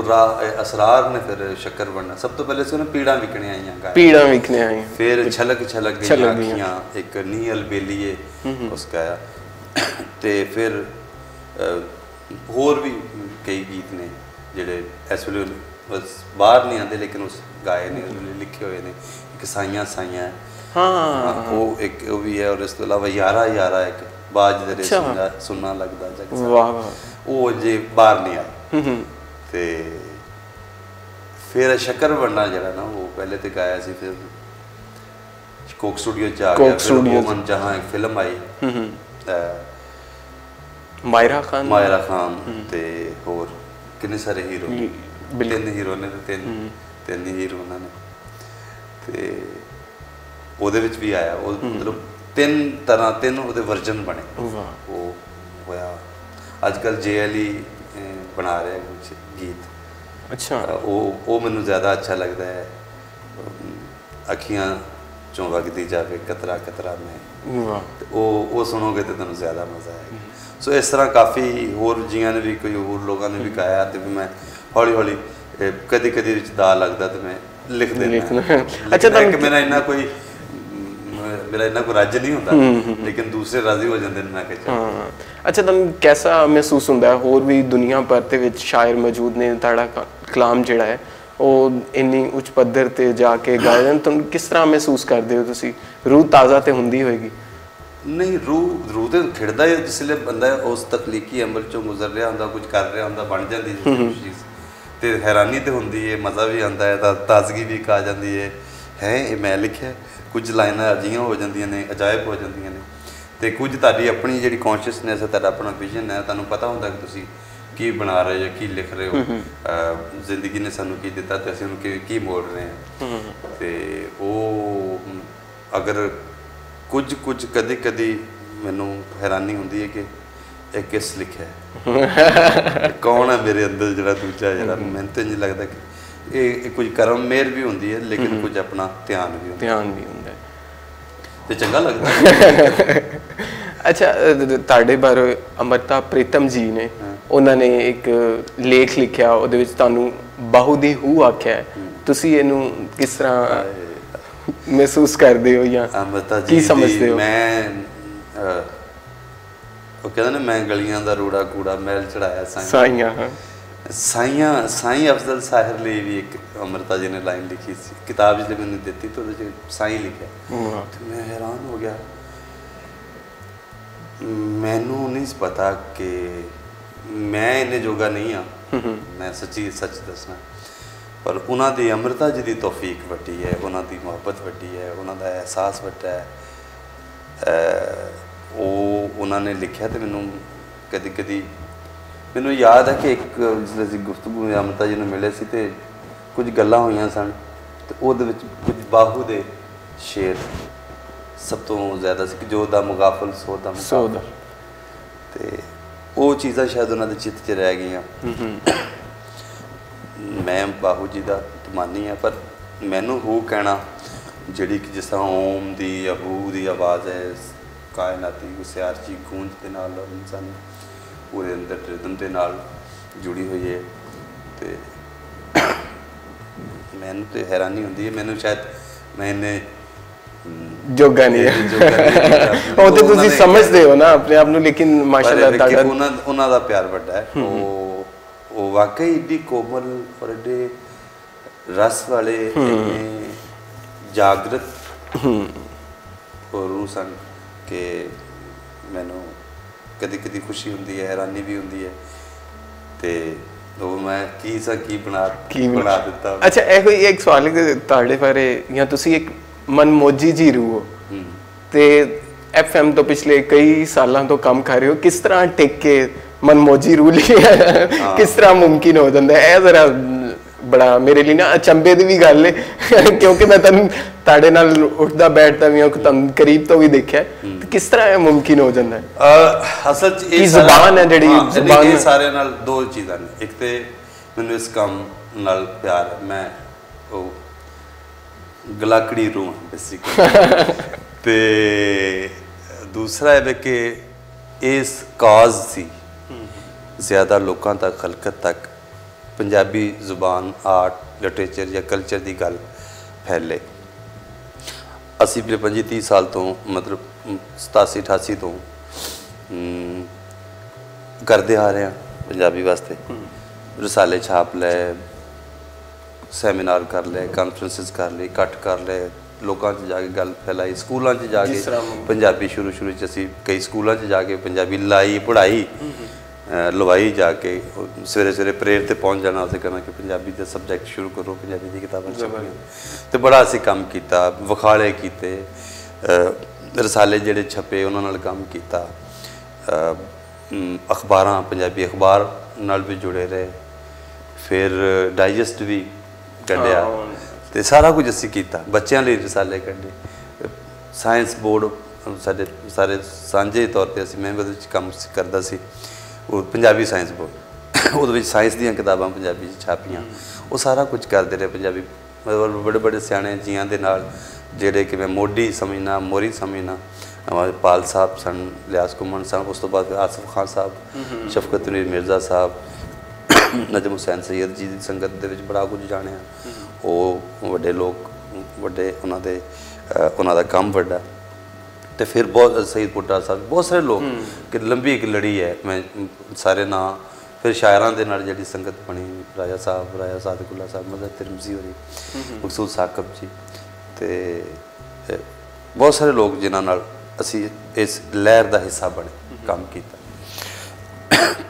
असरार ने फिर शक्कर बनना, सब तो पहले से उन्हें पीड़ा विकने आईयां, पीड़ा विकने आई, फिर छलक छलक गई आँखियाँ, एक नी अलबेलीए उसका आया ते फिर होर भी कई गीत ने जेडे इस वेले बस बाहर नहीं आते लेकिन उस गाए ने लिखे हुए ने। एक साइयां साइयां हाँ वो एक वो भी है, और इस तो अलावा यारा यारा एक बाज दरे सुनना लगदा जग वो जे बाहर नहीं आए। ਤੇ ਫਿਰ ਸ਼ੱਕਰ ਬਣਨਾ ਜਿਹੜਾ ਨਾ ਉਹ ਪਹਿਲੇ ਤੇ ਗਾਇਆ ਸੀ, ਫਿਰ ਕੋਕ ਸਟੂਡੀਓ ਚ ਆ ਗਿਆ, ਫਿਰ ਉਹ ਮਨ ਜਹਾਂ ਇੱਕ ਫਿਲਮ ਆਈ ਮਾਇਰਾ ਖਾਨ ਤੇ ਹੋਰ ਕਿੰਨੇ ਸਾਰੇ ਹੀਰੋ, 3 ਹੀਰੋ ਨੇ ਤੇ 3 ਹੀਰੋ ਉਹਨਾਂ ਨੇ ਤੇ ਉਹਦੇ ਵਿੱਚ ਵੀ ਆਇਆ। ਉਹ ਮਤਲਬ 3 ਉਹਦੇ ਵਰਜਨ ਬਣੇ। ਉਹ ਹੋਇਆ ਅੱਜ ਕੱਲ੍ਹ JLE ਬਣਾ ਰਿਹਾ ਕੁਛ ਗੀਤ। ਅੱਛਾ ਉਹ ਮੈਨੂੰ ਜ਼ਿਆਦਾ ਅੱਛਾ ਲੱਗਦਾ ਹੈ। ਅੱਖੀਆਂ ਚੋਂ ਵਗਦੀ ਜਾਵੇ ਕਤਰਾ ਕਤਰਾ ਮੈਂ, ਉਹ ਸੁਣੋਗੇ ਤਾਂ ਤੁਹਾਨੂੰ ਜ਼ਿਆਦਾ ਮਜ਼ਾ ਆਏਗਾ। ਸੋ ਇਸ ਤਰ੍ਹਾਂ ਕਾਫੀ ਹੋਰ ਜੀਆਂ ਨੇ ਵੀ ਕੋਈ ਹੋਰ ਲੋਕਾਂ ਨੇ ਵੀ ਗਾਇਆ ਤੇ ਵੀ ਮੈਂ ਹੌਲੀ ਹੌਲੀ ਕਦੀ ਕਦੀ ਵਿੱਚ ਦਾ ਲੱਗਦਾ ਤੇ ਮੈਂ ਲਿਖ ਦਿੰਦਾ। ਅੱਛਾ ਤਾਂ ਮੇਰਾ ਇੰਨਾ ਕੋਈ ਰੱਜ ਨਹੀਂ ਹੁੰਦਾ, ਲੇਕਿਨ ਦੂਸਰੇ ਰਾਜ਼ੀ ਹੋ ਜਾਂਦੇ ਨੇ ਮੈਂ ਕਿਹਾ। ਹਾਂ ਅੱਛਾ, ਤੁਹਾਨੂੰ ਕੈਸਾ ਮਹਿਸੂਸ ਹੁੰਦਾ ਹੈ ਹੋਰ ਵੀ ਦੁਨੀਆ ਭਰ ਦੇ ਵਿੱਚ ਸ਼ਾਇਰ ਮੌਜੂਦ ਨੇ, ਤੁਹਾਡਾ ਕਲਾਮ ਜਿਹੜਾ ਹੈ ਉਹ ਇੰਨੀ ਉੱਚ ਪੱਧਰ ਤੇ ਜਾ ਕੇ ਗਾਏ ਜਾਣ, ਤੁਹਾਨੂੰ ਕਿਸ ਤਰ੍ਹਾਂ ਮਹਿਸੂਸ ਕਰਦੇ ਹੋ ਤੁਸੀਂ? ਰੂਹ ਤਾਜ਼ਾ ਤੇ ਹੁੰਦੀ ਹੋਏਗੀ? ਨਹੀਂ, ਰੂਹ ਤੇ ਖਿੜਦਾ ਹੈ ਜਿਸ ਵੇਲੇ ਬੰਦਾ ਉਸ ਤਖਲੀਕੀ ਅਮਲ ਚੋਂ ਗੁਜ਼ਰ ਰਿਹਾ ਹੁੰਦਾ, ਕੁਝ ਕਰ ਰਿਹਾ ਹੁੰਦਾ, ਬਣ ਜਾਂਦੀ ਚੀਜ਼ ਤੇ ਹੈਰਾਨੀ ਤੇ ਹੁੰਦੀ ਹੈ, ਮਜ਼ਾ ਵੀ ਆਉਂਦਾ ਹੈ, ਤਾਜ਼ਗੀ ਵੀ ਆ ਜਾਂਦੀ ਹੈ ਇਹ ਮੈਂ ਲਿਖਿਆ। ਕੁਝ ਲਾਈਨਾਂ ਅਜਿਹੀਆਂ ਹੋ ਜਾਂਦੀਆਂ ਨੇ, ਅਜਾਇਬ ਹੋ ਜਾਂਦੀਆਂ ਨੇ, ਤੇ ਕੁਝ ਤੁਹਾਡੀ ਆਪਣੀ ਜਿਹੜੀ ਕੌਨਸ਼ੀਅਸਨੈਸ ਹੈ, ਤੁਹਾਡਾ ਆਪਣਾ ਵਿਜ਼ਨ ਹੈ, ਤੁਹਾਨੂੰ ਪਤਾ ਹੁੰਦਾ ਕਿ ਤੁਸੀਂ ਕੀ ਬਣਾ ਰਹੇ ਹੋ, ਕੀ ਲਿਖ ਰਹੇ ਹੋ, ਜ਼ਿੰਦਗੀ ਨੇ ਸਾਨੂੰ ਕੀ ਦਿੱਤਾ ਤੇ ਅਸੀਂ ਉਹਨੂੰ ਕੀ ਮੋੜ ਰਹੇ ਹਾਂ। ਤੇ ਉਹ ਅਗਰ ਕੁਝ ਕਦੀ ਮੈਨੂੰ ਹੈਰਾਨੀ ਹੁੰਦੀ ਹੈ ਕਿ ਇਹ ਕਿਸ ਲਿਖਿਆ, ਕੌਣ ਹੈ ਮੇਰੇ ਅੰਦਰ ਜਿਹੜਾ ਦੂਜਾ ਜਿਹੜਾ, ਮੈਨੂੰ ਤਾਂ ਇੰਝ ਲੱਗਦਾ ਕਿ ਇਹ ਕੁਝ ਕਰਮ ਮੇਰ ਵੀ ਹੁੰਦੀ ਹੈ, ਲੇਕਿਨ ਕੁਝ ਆਪਣਾ ਧਿਆਨ ਵੀ ਹੁੰਦਾ ਤੇ ਚੰਗਾ ਲੱਗਦਾ। ਅੱਛਾ, ਤੁਹਾਡੇ ਬਾਰੇ ਅੰਮ੍ਰਿਤਾ ਪ੍ਰੀਤਮ ਜੀ ਨੇ, ਉਹਨਾਂ ਨੇ ਇੱਕ ਲੇਖ ਲਿਖਿਆ, ਉਹਦੇ ਵਿੱਚ ਤੁਹਾਨੂੰ ਬਾਹੂ ਦੀ ਹੂ ਆਖਿਆ, ਤੁਸੀਂ ਇਹਨੂੰ ਕਿਸ ਤਰ੍ਹਾਂ ਮਹਿਸੂਸ ਕਰਦੇ ਹੋ ਜਾਂ ਕੀ ਸਮਝਦੇ ਹੋ? ਮੈਂ ਉਹ ਕਹਿੰਦਾ ਨਾ, ਮੈਂ ਗਲੀਆਂ ਦਾ ਰੂੜਾ ਕੂੜਾ ਮਹਿਲ ਚੜਾਇਆ ਸਾਈਆਂ। ਸਾਈਂ ਅਫਜ਼ਲ ਸਾਹਿਰ ਲਈ ਵੀ ਇੱਕ ਅੰਮ੍ਰਿਤਾ ਜੀ ਨੇ ਲਾਈਨ ਲਿਖੀ ਸੀ, ਕਿਤਾਬ ਜਿਹਨੇ ਮੈਨੂੰ ਦਿੱਤੀ ਤੇ ਉਹਦੇ 'ਚ ਸਾਈਂ ਲਿਖਿਆ ਤੇ ਮੈਂ ਹੈਰਾਨ ਹੋ ਗਿਆ। ਮੈਨੂੰ ਨਹੀਂ ਪਤਾ ਕਿ ਮੈਂ ਇੰਨੇ ਜੋਗਾ ਨਹੀਂ ਹਾਂ, ਮੈਂ ਸੱਚ ਦੱਸਣਾ, ਪਰ ਉਹਨਾਂ ਦੀ ਅੰਮ੍ਰਿਤਾ ਜੀ ਦੀ ਤੌਫੀਕ ਵੱਡੀ ਹੈ, ਉਹਨਾਂ ਦੀ ਮੁਹੱਬਤ ਵੱਡੀ ਹੈ, ਉਹਨਾਂ ਦਾ ਅਹਿਸਾਸ ਵੱਡਾ ਹੈ। ਉਹ ਉਹਨਾਂ ਨੇ ਲਿਖਿਆ ਤੇ ਮੈਨੂੰ ਕਦੀ ਮੈਨੂੰ ਯਾਦ ਹੈ ਕਿ ਇੱਕ ਜਿਸ ਅਸੀਂ ਗੁਫ਼ਤਗੂ ਅੰਮ੍ਰਿਤਾ ਜੀ ਨੂੰ ਮਿਲੇ ਸੀ ਤੇ ਕੁਝ ਗੱਲਾਂ ਹੋਈਆਂ ਸਨ ਤੇ ਉਹਦੇ ਵਿੱਚ ਕੁਝ ਬਾਹੂ ਦੇ ਸ਼ੇਰ ਸਭ ਤੋਂ ਜ਼ਿਆਦਾ ਸੀ ਕਿ ਜੋ ਦਾ ਮੁਗਾਫਲ ਸੋ ਦਾ ਮੁਗਾਫਲ। ਤੇ ਉਹ ਚੀਜ਼ਾਂ ਸ਼ਾਇਦ ਉਹਨਾਂ ਦੇ ਚਿੱਤ 'ਚ ਰਹਿ ਗਈਆਂ। ਮੈਂ ਬਾਹੂ ਜੀ ਦਾ ਮਾਨੀ ਆ, ਪਰ ਮੈਨੂੰ ਹੂ ਕਹਿਣਾ ਜਿਹੜੀ ਕਿ ਜਿਸ ਤਰ੍ਹਾਂ ਓਮ ਦੀ ਜਾਂ ਹੂ ਦੀ ਆਵਾਜ਼ ਹੈ, ਕਾਇਨਾਤੀ ਉਸਿਆਰ ਜੀ ਗੂੰਜ ਦੇ ਨਾਲ ਇਨਸਾਨ ਪੂਰੇ ਅੰਦਰ ਰਿਦਮ ਦੇ ਨਾਲ ਜੁੜੀ ਹੋਈ ਹੈ। ਤੇ ਮੈਨੂੰ ਤੇ ਹੈਰਾਨੀ ਹੁੰਦੀ ਹੈ, ਮੈਨੂੰ ਸ਼ਾਇਦ ਮੈਨੇ ਜੋਗਾ ਨਹੀਂ ਉਹ ਤੇ ਤੁਸੀਂ ਸਮਝਦੇ ਹੋ ਨਾ ਆਪਣੇ ਆਪ ਨੂੰ, ਲੇਕਿਨ ਮਾਸ਼ਾਅੱਲਾ ਤੁਹਾਡਾ ਉਹਨਾਂ ਦਾ ਪਿਆਰ ਵੱਡਾ ਹੈ। ਉਹ ਵਾਕਈ ਏਡੀ ਕੋਮਲ ਔਰ ਏਡੇ ਰਸ ਵਾਲੇ ਇੰਨੇ ਜਾਗਰਤ ਹੋਰ ਸਨ ਕਿ ਮੈਨੂੰ ਕਦੀ ਕਦੀ ਖੁਸ਼ੀ ਹੁੰਦੀ ਹੈ, ਹੈਰਾਨੀ ਵੀ ਹੁੰਦੀ ਹੈ। ਤੇ ਉਹ ਮੈਂ ਕੀ ਬਣਾ ਦਿੱਤਾ। ਅੱਛਾ, ਇਹ ਕੋਈ ਇੱਕ ਸਵਾਲ ਹੈ ਤੁਹਾਡੇ ਬਾਰੇ, ਜਾਂ ਤੁਸੀਂ ਇੱਕ ਮਨਮੋਜੀ ਜੀ ਰੂਹ ਹੋ ਤੇ FM ਤੋਂ ਪਿਛਲੇ ਕਈ ਸਾਲਾਂ ਤੋਂ ਕੰਮ ਕਰ ਰਹੇ ਹੋ, ਕਿਸ ਤਰ੍ਹਾਂ ਟਿਕ ਕੇ ਮਨਮੋਜੀ ਰੂਹ ਲਈ ਕਿਸ ਤਰ੍ਹਾਂ ਮੁਮਕਿਨ ਹੋ ਜਾਂਦਾ ਹੈ? ਇਹ ਜ਼ਰਾ ਬੜਾ ਮੇਰੇ ਲਈ ਨਾ ਅਚੰਭੇ ਦੀ ਵੀ ਗੱਲ ਹੈ, ਕਿਉਂਕਿ ਮੈਂ ਤੁਹਾਡੇ ਨਾਲ ਉੱਠਦਾ ਬੈਠਦਾ ਵੀ ਹਾਂ, ਤੁਹਾਨੂੰ ਕਰੀਬ ਤੋਂ ਵੀ ਦੇਖਿਆ, ਕਿਸ ਤਰ੍ਹਾਂ ਇਹ ਮੁਮਕਿਨ ਹੋ ਜਾਂਦਾ ਹੈ? ਅਸਲ 'ਚ ਇਹ ਜ਼ੁਬਾਨ ਹੈ ਜਿਹੜੀ ਜ਼ੁਬਾਨ, ਇਹ ਸਾਰਿਆਂ ਨਾਲ ਦੋ ਚੀਜ਼ਾਂ ਨੇ। ਇੱਕ ਤੇ ਮੈਨੂੰ ਇਸ ਕੰਮ ਨਾਲ ਪਿਆਰ ਹੈ, ਮੈਂ ਉਹ ਗਲਾਕੜੀ ਰੂਹ ਬੇਸਿਕਲੀ। ਤੇ ਦੂਸਰਾ ਇਹ ਕਿ ਇਸ ਕਾਜ਼ ਸੀ ਜ਼ਿਆਦਾ ਲੋਕਾਂ ਤੱਕ, ਖਲਕਤ ਤੱਕ ਪੰਜਾਬੀ ਜ਼ੁਬਾਨ, ਆਰਟ, ਲਿਟਰੇਚਰ ਜਾਂ ਕਲਚਰ ਦੀ ਗੱਲ ਫੈਲੇ। ਅਸੀਂ ਪਿਛਲੇ 25-30 ਸਾਲ ਤੋਂ ਮਤਲਬ 87-88 ਤੋਂ ਕਰਦੇ ਆ ਰਹੇ ਹਾਂ ਪੰਜਾਬੀ ਵਾਸਤੇ। ਰਸਾਲੇ ਛਾਪ ਲਏ, ਸੈਮੀਨਾਰ ਕਰ ਲਏ, ਕਾਨਫਰੰਸਿਸ ਕਰ ਲਈ, ਇਕੱਠ ਕਰ ਲਏ, ਲੋਕਾਂ 'ਚ ਜਾ ਕੇ ਗੱਲ ਫੈਲਾਈ, ਸਕੂਲਾਂ 'ਚ ਜਾ ਕੇ ਪੰਜਾਬੀ ਸ਼ੁਰੂ 'ਚ ਅਸੀਂ ਕਈ ਸਕੂਲਾਂ 'ਚ ਜਾ ਕੇ ਪੰਜਾਬੀ ਲਾਈ, ਪੜ੍ਹਾਈ ਲਵਾਈ, ਜਾ ਕੇ ਸਵੇਰੇ ਪ੍ਰੇਅਰ 'ਤੇ ਪਹੁੰਚ ਜਾਣਾ, ਅਸੀਂ ਕਹਿਣਾ ਕਿ ਪੰਜਾਬੀ ਦਾ ਸਬਜੈਕਟ ਸ਼ੁਰੂ ਕਰੋ, ਪੰਜਾਬੀ ਦੀ ਕਿਤਾਬਾਂ ਛਪੀਆਂ। ਅਤੇ ਬੜਾ ਅਸੀਂ ਕੰਮ ਕੀਤਾ, ਵਿਖਾਲੇ ਕੀਤੇ, ਰਸਾਲੇ ਜਿਹੜੇ ਛਪੇ ਉਹਨਾਂ ਨਾਲ ਕੰਮ ਕੀਤਾ, ਅਖਬਾਰਾਂ, ਪੰਜਾਬੀ ਅਖਬਾਰ ਨਾਲ ਵੀ ਜੁੜੇ ਰਹੇ, ਫਿਰ ਡਾਈਜੈਸਟ ਵੀ ਕੱਢਿਆ, ਤੇ ਸਾਰਾ ਕੁਝ ਅਸੀਂ ਕੀਤਾ। ਬੱਚਿਆਂ ਲਈ ਰਸਾਲੇ ਕੱਢੇ। ਸਾਇੰਸ ਬੋਰਡ ਸਾਡੇ ਸਾਰੇ ਸਾਂਝੇ ਤੌਰ 'ਤੇ ਅਸੀਂ, ਮੈਂ ਉਹਦੇ ਵਿੱਚ ਕੰਮ ਕਰਦਾ ਸੀ, ਉਹ ਪੰਜਾਬੀ ਸਾਇੰਸ ਬੋਰਡ, ਉਹਦੇ ਵਿੱਚ ਸਾਇੰਸ ਦੀਆਂ ਕਿਤਾਬਾਂ ਪੰਜਾਬੀ 'ਚ ਛਾਪੀਆਂ। ਉਹ ਸਾਰਾ ਕੁਝ ਕਰਦੇ ਰਹੇ ਪੰਜਾਬੀ, ਮਤਲਬ ਬੜੇ ਬੜੇ ਸਿਆਣੇ ਜੀਆਂ ਦੇ ਨਾਲ, ਜਿਹੜੇ ਕਿ ਮੈਂ ਮੋਢੀ ਸਮਝਣਾ, ਮੋਰੀ ਸਮਝਣਾ। ਪਾਲ ਸਾਹਿਬ ਸਨ, ਲਿਆਸ ਘੁੰਮਣ ਸਨ, ਉਸ ਤੋਂ ਬਾਅਦ ਆਸਫ ਖਾਨ ਸਾਹਿਬ, ਸ਼ਫਕਤ ਨੀਰ ਮਿਰਜ਼ਾ ਸਾਹਿਬ, ਨਜਮ ਹੁਸੈਨ ਸੈਯਦ ਜੀ ਦੀ ਸੰਗਤ ਦੇ ਵਿੱਚ ਬੜਾ ਕੁਝ ਜਾਣਿਆ। ਉਹ ਵੱਡੇ ਲੋਕ, ਵੱਡੇ ਉਹਨਾਂ ਦਾ ਕੰਮ ਵੱਡਾ। ਤੇ ਫਿਰ ਬਹੁਤ ਸਈਦ ਪੁੱਟਾ ਸਾਹਿਬ, ਬਹੁਤ ਸਾਰੇ ਲੋਕ, ਕਿ ਲੰਬੀ ਇੱਕ ਲੜੀ ਹੈ। ਮੈਂ ਸਾਰੇ ਨਾਂ, ਫਿਰ ਸ਼ਾਇਰਾਂ ਦੇ ਨਾਲ ਜਿਹੜੀ ਸੰਗਤ ਬਣੀ, ਰਾਜਾ ਸਾਹਿਬ, ਰਾਜਾ ਸਾਦਕੁੱਲਾ ਸਾਹਿਬ, ਮਦਰ ਤਿਰਮਜ਼ੀ ਹੋਰੀ, ਮਕਸੂਦ ਸਾਕਬ ਜੀ, ਤੇ ਬਹੁਤ ਸਾਰੇ ਲੋਕ ਜਿਨ੍ਹਾਂ ਨਾਲ ਅਸੀਂ ਇਸ ਲਹਿਰ ਦਾ ਹਿੱਸਾ ਬਣੇ, ਕੰਮ ਕੀਤਾ।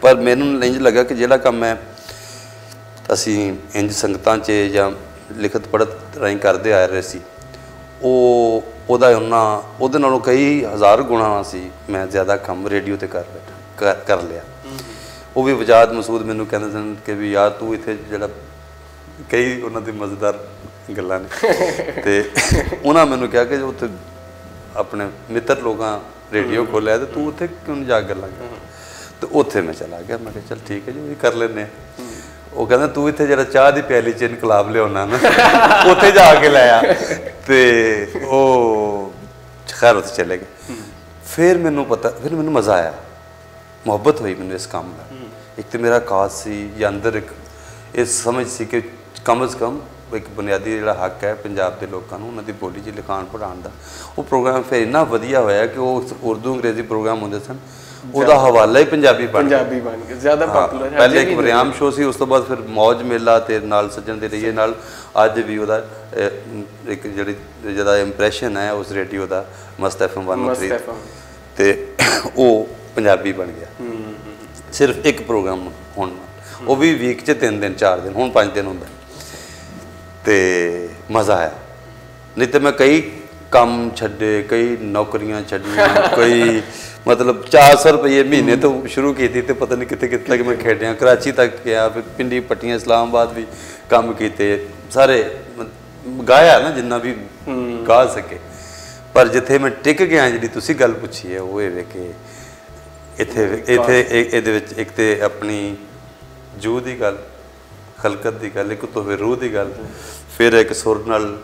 ਪਰ ਮੈਨੂੰ ਇੰਝ ਲੱਗਾ ਕਿ ਜਿਹੜਾ ਕੰਮ ਅਸੀਂ ਇੰਝ ਸੰਗਤਾਂ 'ਚ ਜਾਂ ਲਿਖਤ ਪੜ੍ਹਤ ਰਾਹੀਂ ਕਰਦੇ ਆ ਰਹੇ ਸੀ, ਉਹਦੇ ਨਾਲੋਂ ਕਈ ਹਜ਼ਾਰ ਗੁਣਾ ਸੀ ਮੈਂ ਜ਼ਿਆਦਾ ਕੰਮ ਰੇਡੀਓ 'ਤੇ ਕਰ ਲਿਆ। ਉਹ ਵੀ ਵਜਾਦ ਮਸੂਦ ਮੈਨੂੰ ਕਹਿੰਦੇ ਸਨ ਕਿ ਵੀ ਯਾਰ ਤੂੰ ਇੱਥੇ ਜਿਹੜਾ, ਕਈ ਉਹਨਾਂ ਦੀ ਮਜ਼ੇਦਾਰ ਗੱਲਾਂ ਨੇ, ਤੇ ਉਹਨਾਂ ਮੈਨੂੰ ਕਿਹਾ ਕਿ ਉੱਥੇ ਆਪਣੇ ਮਿੱਤਰ ਲੋਕਾਂ ਰੇਡੀਓ ਖੋਲ੍ਹਿਆ, ਤੇ ਤੂੰ ਉੱਥੇ ਕਿਉਂ ਨਹੀਂ ਜਾ ਕੇ ਗੱਲਾਂ ਕਰ? ਤੇ ਉੱਥੇ ਮੈਂ ਚਲਾ ਗਿਆ। ਮੈਂ ਕਿਹਾ ਚੱਲ ਠੀਕ ਹੈ ਜੀ, ਉਹੀ ਕਰ ਲੈਂਦੇ ਹਾਂ। ਉਹ ਕਹਿੰਦਾ ਤੂੰ ਇੱਥੇ ਜਿਹੜਾ ਚਾਹ ਦੀ ਪਿਆਲੀ 'ਚ ਇਨਕਲਾਬ ਲਿਆਉਣਾ ਨਾ, ਉੱਥੇ ਜਾ ਕੇ ਲੈ ਆ। ਤੇ ਉਹ ਖੈਰ ਉੱਥੇ ਚਲੇ ਗਏ। ਫਿਰ ਮੈਨੂੰ ਮਜ਼ਾ ਆਇਆ, ਮੁਹੱਬਤ ਹੋਈ ਮੈਨੂੰ ਇਸ ਕੰਮ ਨਾਲ। ਇੱਕ ਤਾਂ ਮੇਰਾ ਕਾਜ਼ ਸੀ, ਜਾਂ ਅੰਦਰ ਇੱਕ ਇਹ ਸਮਝ ਸੀ ਕਿ ਕਮ ਅਜ਼ ਕਮ ਇੱਕ ਬੁਨਿਆਦੀ ਜਿਹੜਾ ਹੱਕ ਹੈ ਪੰਜਾਬ ਦੇ ਲੋਕਾਂ ਨੂੰ ਉਹਨਾਂ ਦੀ ਬੋਲੀ 'ਚ ਲਿਖਾਣ ਪੜ੍ਹਾਉਣ ਦਾ। ਉਹ ਪ੍ਰੋਗਰਾਮ ਫਿਰ ਇੰਨਾ ਵਧੀਆ ਹੋਇਆ ਕਿ ਉਹ ਉਰਦੂ ਅੰਗਰੇਜ਼ੀ ਪ੍ਰੋਗਰਾਮ ਹੁੰਦੇ ਸਨ, ਉਹਦਾ ਹਵਾਲਾ ਹੀ ਪੰਜਾਬੀ ਬਣ ਗਿਆ, ਜ਼ਿਆਦਾ ਪਪੂਲਰ। ਪਹਿਲੇ ਇੱਕ ਵਰਿਆਮ ਸ਼ੋਅ ਸੀ, ਉਸ ਤੋਂ ਬਾਅਦ ਫਿਰ ਮੌਜ ਮੇਲਾ ਤੇ ਨਾਲ ਸੱਜਣ ਦੇ ਰਹੀਏ ਨਾਲ, ਅੱਜ ਵੀ ਉਹਦਾ ਇੱਕ ਜਿਹਦਾ ਇੰਪ੍ਰੈਸ਼ਨ ਹੈ ਉਸ ਰੇਡੀਓ ਦਾ, ਮਸਤ FM 103, ਤੇ ਉਹ ਪੰਜਾਬੀ ਬਣ ਗਿਆ। ਸਿਰਫ ਇੱਕ ਪ੍ਰੋਗਰਾਮ ਹੁਣ, ਉਹ ਵੀ ਵੀਕ 'ਚ 3 ਦਿਨ 4 ਦਿਨ, ਹੁਣ 5 ਦਿਨ ਹੁੰਦਾ। ਤੇ ਮਜ਼ਾ ਆਇਆ। ਨਹੀਂ ਤਾਂ ਮੈਂ ਕਈ ਕੰਮ ਛੱਡੇ, ਕਈ ਨੌਕਰੀਆਂ ਛੱਡੀਆਂ, ਕਈ ਮਤਲਬ 400 ਰੁਪਏ ਮਹੀਨੇ ਤੋਂ ਸ਼ੁਰੂ ਕੀਤੀ, ਤੇ ਪਤਾ ਨਹੀਂ ਕਿੱਥੇ ਕਿੱਥੇ ਤੱਕ ਮੈਂ ਖੇਡਿਆ। ਕਰਾਚੀ ਤੱਕ ਗਿਆ, ਫਿਰ ਪਿੰਡੀ ਪੱਟੀਆਂ, ਇਸਲਾਮਾਬਾਦ ਵੀ ਕੰਮ ਕੀਤੇ, ਸਾਰੇ ਗਾਇਆ ਨਾ ਜਿੰਨਾ ਵੀ ਗਾ ਸਕੇ। ਪਰ ਜਿੱਥੇ ਮੈਂ ਟਿਕ ਗਿਆ ਜਿਹੜੀ ਤੁਸੀਂ ਗੱਲ ਪੁੱਛੀ ਹੈ ਉਹ ਇਹ ਵੇ ਕਿ ਇਹਦੇ ਵਿੱਚ ਇੱਕ ਤੇ ਆਪਣੀ ਜੂਹ ਦੀ ਗੱਲ, ਖਲਕਤ ਦੀ ਗੱਲ, ਇੱਕ ਤੋਂ ਫਿਰ ਰੂਹ ਦੀ ਗੱਲ, ਫਿਰ ਇੱਕ ਸੁਰ ਨਾਲ,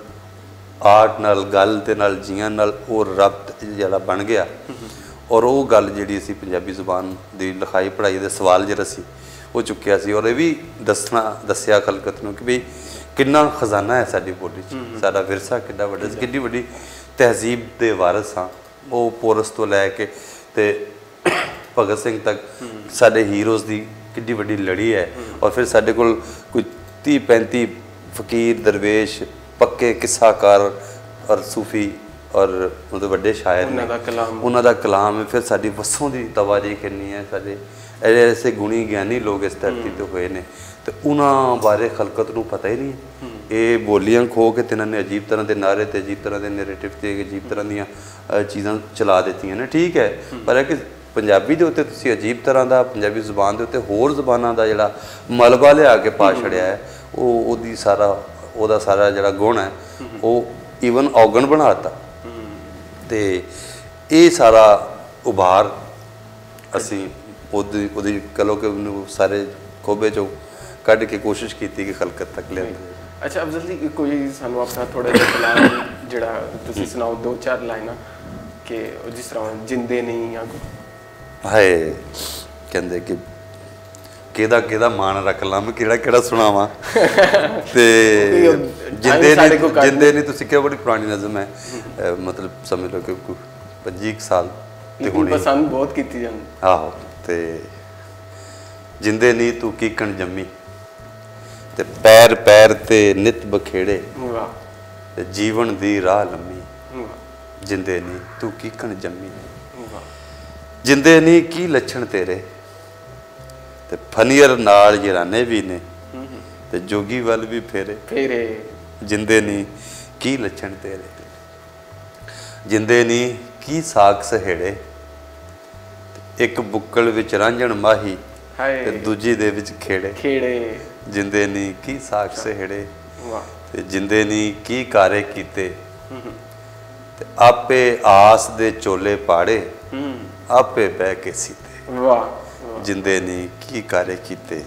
ਆਰਟ ਨਾਲ, ਗੱਲ ਦੇ ਨਾਲ, ਜੀਆਂ ਨਾਲ ਉਹ ਰਬਤ ਜਿਹੜਾ ਬਣ ਗਿਆ। ਔਰ ਉਹ ਗੱਲ ਜਿਹੜੀ ਅਸੀਂ ਪੰਜਾਬੀ ਜ਼ੁਬਾਨ ਦੀ ਲਿਖਾਈ ਪੜ੍ਹਾਈ ਦੇ ਸਵਾਲ ਜਿਹੜਾ ਸੀ ਉਹ ਚੁੱਕਿਆ ਸੀ। ਔਰ ਇਹ ਵੀ ਦੱਸਿਆ ਖਲਕਤ ਨੂੰ ਕਿ ਵੀ ਕਿੰਨਾ ਖਜ਼ਾਨਾ ਹੈ ਸਾਡੀ ਬੋਲੀ 'ਚ, ਸਾਡਾ ਵਿਰਸਾ ਕਿੰਨਾ ਵੱਡਾ, ਕਿੰਨੀ ਵੱਡੀ ਤਹਿਜ਼ੀਬ ਦੇ ਵਾਰਸ ਹਾਂ। ਉਹ ਪੋਰਸ ਤੋਂ ਲੈ ਕੇ ਤੇ ਭਗਤ ਸਿੰਘ ਤੱਕ ਸਾਡੇ ਹੀਰੋਜ਼ ਦੀ ਕਿੰਨੀ ਵੱਡੀ ਲੜੀ ਹੈ। ਔਰ ਫਿਰ ਸਾਡੇ ਕੋਲ ਕੋਈ 30-35 ਫਕੀਰ, ਦਰਵੇਸ਼, ਪੱਕੇ ਕਿੱਸਾਕਾਰ ਔਰ ਸੂਫੀ ਔਰ ਮਤਲਬ ਵੱਡੇ ਸ਼ਾਇਰ ਨੇ, ਉਹਨਾਂ ਦਾ ਕਲਾਮ ਹੈ। ਫਿਰ ਸਾਡੀ ਵਸੋਂ ਦੀ ਤਵਾਰੀ ਕਿੰਨੀ ਹੈ, ਸਾਡੇ ਐਸੇ ਗੁਣੀ ਗਿਆਨੀ ਲੋਕ ਇਸ ਧਰਤੀ 'ਤੇ ਹੋਏ ਨੇ ਤੇ ਉਹਨਾਂ ਬਾਰੇ ਖਲਕਤ ਨੂੰ ਪਤਾ ਹੀ ਨਹੀਂ। ਇਹ ਬੋਲੀਆਂ ਖੋ ਕੇ ਤੇ ਇਹਨਾਂ ਨੇ ਅਜੀਬ ਤਰ੍ਹਾਂ ਦੇ ਨਾਅਰੇ ਤੇ ਅਜੀਬ ਤਰ੍ਹਾਂ ਦੇ ਨੈਰੇਟਿਵ ਤੇ ਅਜੀਬ ਤਰ੍ਹਾਂ ਦੀਆਂ ਚੀਜ਼ਾਂ ਚਲਾ ਦਿੱਤੀਆਂ ਨੇ। ਠੀਕ ਹੈ, ਪਰ ਇਹ ਕਿ ਪੰਜਾਬੀ ਦੇ ਉੱਤੇ ਤੁਸੀਂ ਅਜੀਬ ਤਰ੍ਹਾਂ ਦਾ, ਪੰਜਾਬੀ ਜ਼ੁਬਾਨ ਦੇ ਉੱਤੇ ਹੋਰ ਜ਼ੁਬਾਨਾਂ ਦਾ ਜਿਹੜਾ ਮਲਬਾ ਲਿਆ ਕੇ ਪਾ ਛੜਿਆ ਹੈ, ਉਹਦਾ ਸਾਰਾ ਜਿਹੜਾ ਗੁਣ ਹੈ ਉਹ ਈਵਨ ਔਗਣ ਬਣਾ ਦਿੱਤਾ। ਤੇ ਇਹ ਸਾਰਾ ਉਭਾਰ ਅਸੀਂ ਉਹਦੀ ਕਹੋ ਕਿ ਉਹਨੂੰ ਸਾਰੇ ਖੋਬੇ 'ਚੋਂ ਕੱਢ ਕੇ ਕੋਸ਼ਿਸ਼ ਕੀਤੀ ਕਿ ਖਲਕਤ ਤੱਕ ਲਿਆਂਦਾ। ਅੱਛਾ ਅਫਜ਼ਲ ਜੀ, ਕੋਈ ਸਾਨੂੰ ਆਪਣਾ ਥੋੜਾ ਜਿਹਾ ਕਲਾਮ ਜਿਹੜਾ ਤੁਸੀਂ ਸੁਣਾਓ, 2-4 ਲਾਈਨਾਂ ਕਿ ਜਿਸ ਤਰ੍ਹਾਂ ਜਿੰਦੇ ਨਹੀਂ ਜਾਂ ਹਾਏ ਕਹਿੰਦੇ ਕਿ ਕਿਹਦਾ ਮਾਣ ਰੱਖ ਲਾਂ, ਮੈਂ ਕਿਹੜਾ ਸੁਣਾਵਾਂ। ਤੇ ਜਿੰਦੇ ਨਹੀਂ ਤੁਸੀਂ ਕਿਹਾ ਬੜੀ ਪੁਰਾਣੀ ਨਜ਼ਮ ਹੈ, ਮਤਲਬ ਸਮਝ ਲਓ ਕਿ 25 ਸਾਲ ਤੇ ਹੋਣੀ, ਪਸੰਦ ਬਹੁਤ ਕੀਤੀ ਜਾਂਦੀ। ਆਹੋ, ਤੇ ਜਿੰਦੇ ਨਹੀਂ ਤੂੰ ਕੀਕਣ ਜੰਮੀ ਤੇ ਪੈਰ ਪੈਰ ਤੇ ਨਿਤ ਬਖੇੜੇ, ਤੇ ਜੀਵਨ ਦੀ ਰਾਹ ਲੰਮੀ, ਜਿੰਦੇ ਨਹੀਂ ਤੂੰ ਕੀਕਣ ਜੰਮੀ, ਜਿੰਦੇ ਨਹੀਂ ਕੀ ਲੱਛਣ ਤੇਰੇ, ਤੇ ਫਨੀਅਰ ਨਾਲ ਜਰਾਨੇ ਵੀ ਨੇ, ਤੇ ਜੋਗੀ ਵੱਲ ਵੀ ਫੇਰੇ, ਜਿੰਦੇ ਨਹੀਂ ਕੀ ਲੱਛਣ ਤੇਰੇ, ਜਿੰਦੇ ਨਹੀਂ ਕੀ ਸਾਖ ਸਹੇੜੇ, ਇੱਕ ਬੁੱਕਲ ਵਿੱਚ ਰਾਂਝਣ ਮਾਹੀ ਤੇ ਦੂਜੀ ਦੇ ਵਿੱਚ ਖੇੜੇ, ਜਿੰਦੇ ਨਹੀਂ ਕੀ ਸਾਖ ਸਹੇੜੇ, ਤੇ ਜਿੰਦੇ ਨਹੀਂ ਕੀ ਕਾਰੇ ਕੀਤੇ, ਤੇ ਆਪੇ ਆਸ ਦੇ ਚੋਲੇ ਪਾੜੇ, ਆਪੇ ਬਹਿ ਕੇ ਸੀਤੇ, ਜਿੰਦੇ ਨਹੀਂ ਕੀ ਕਾਰੇ ਕੀਤੇ,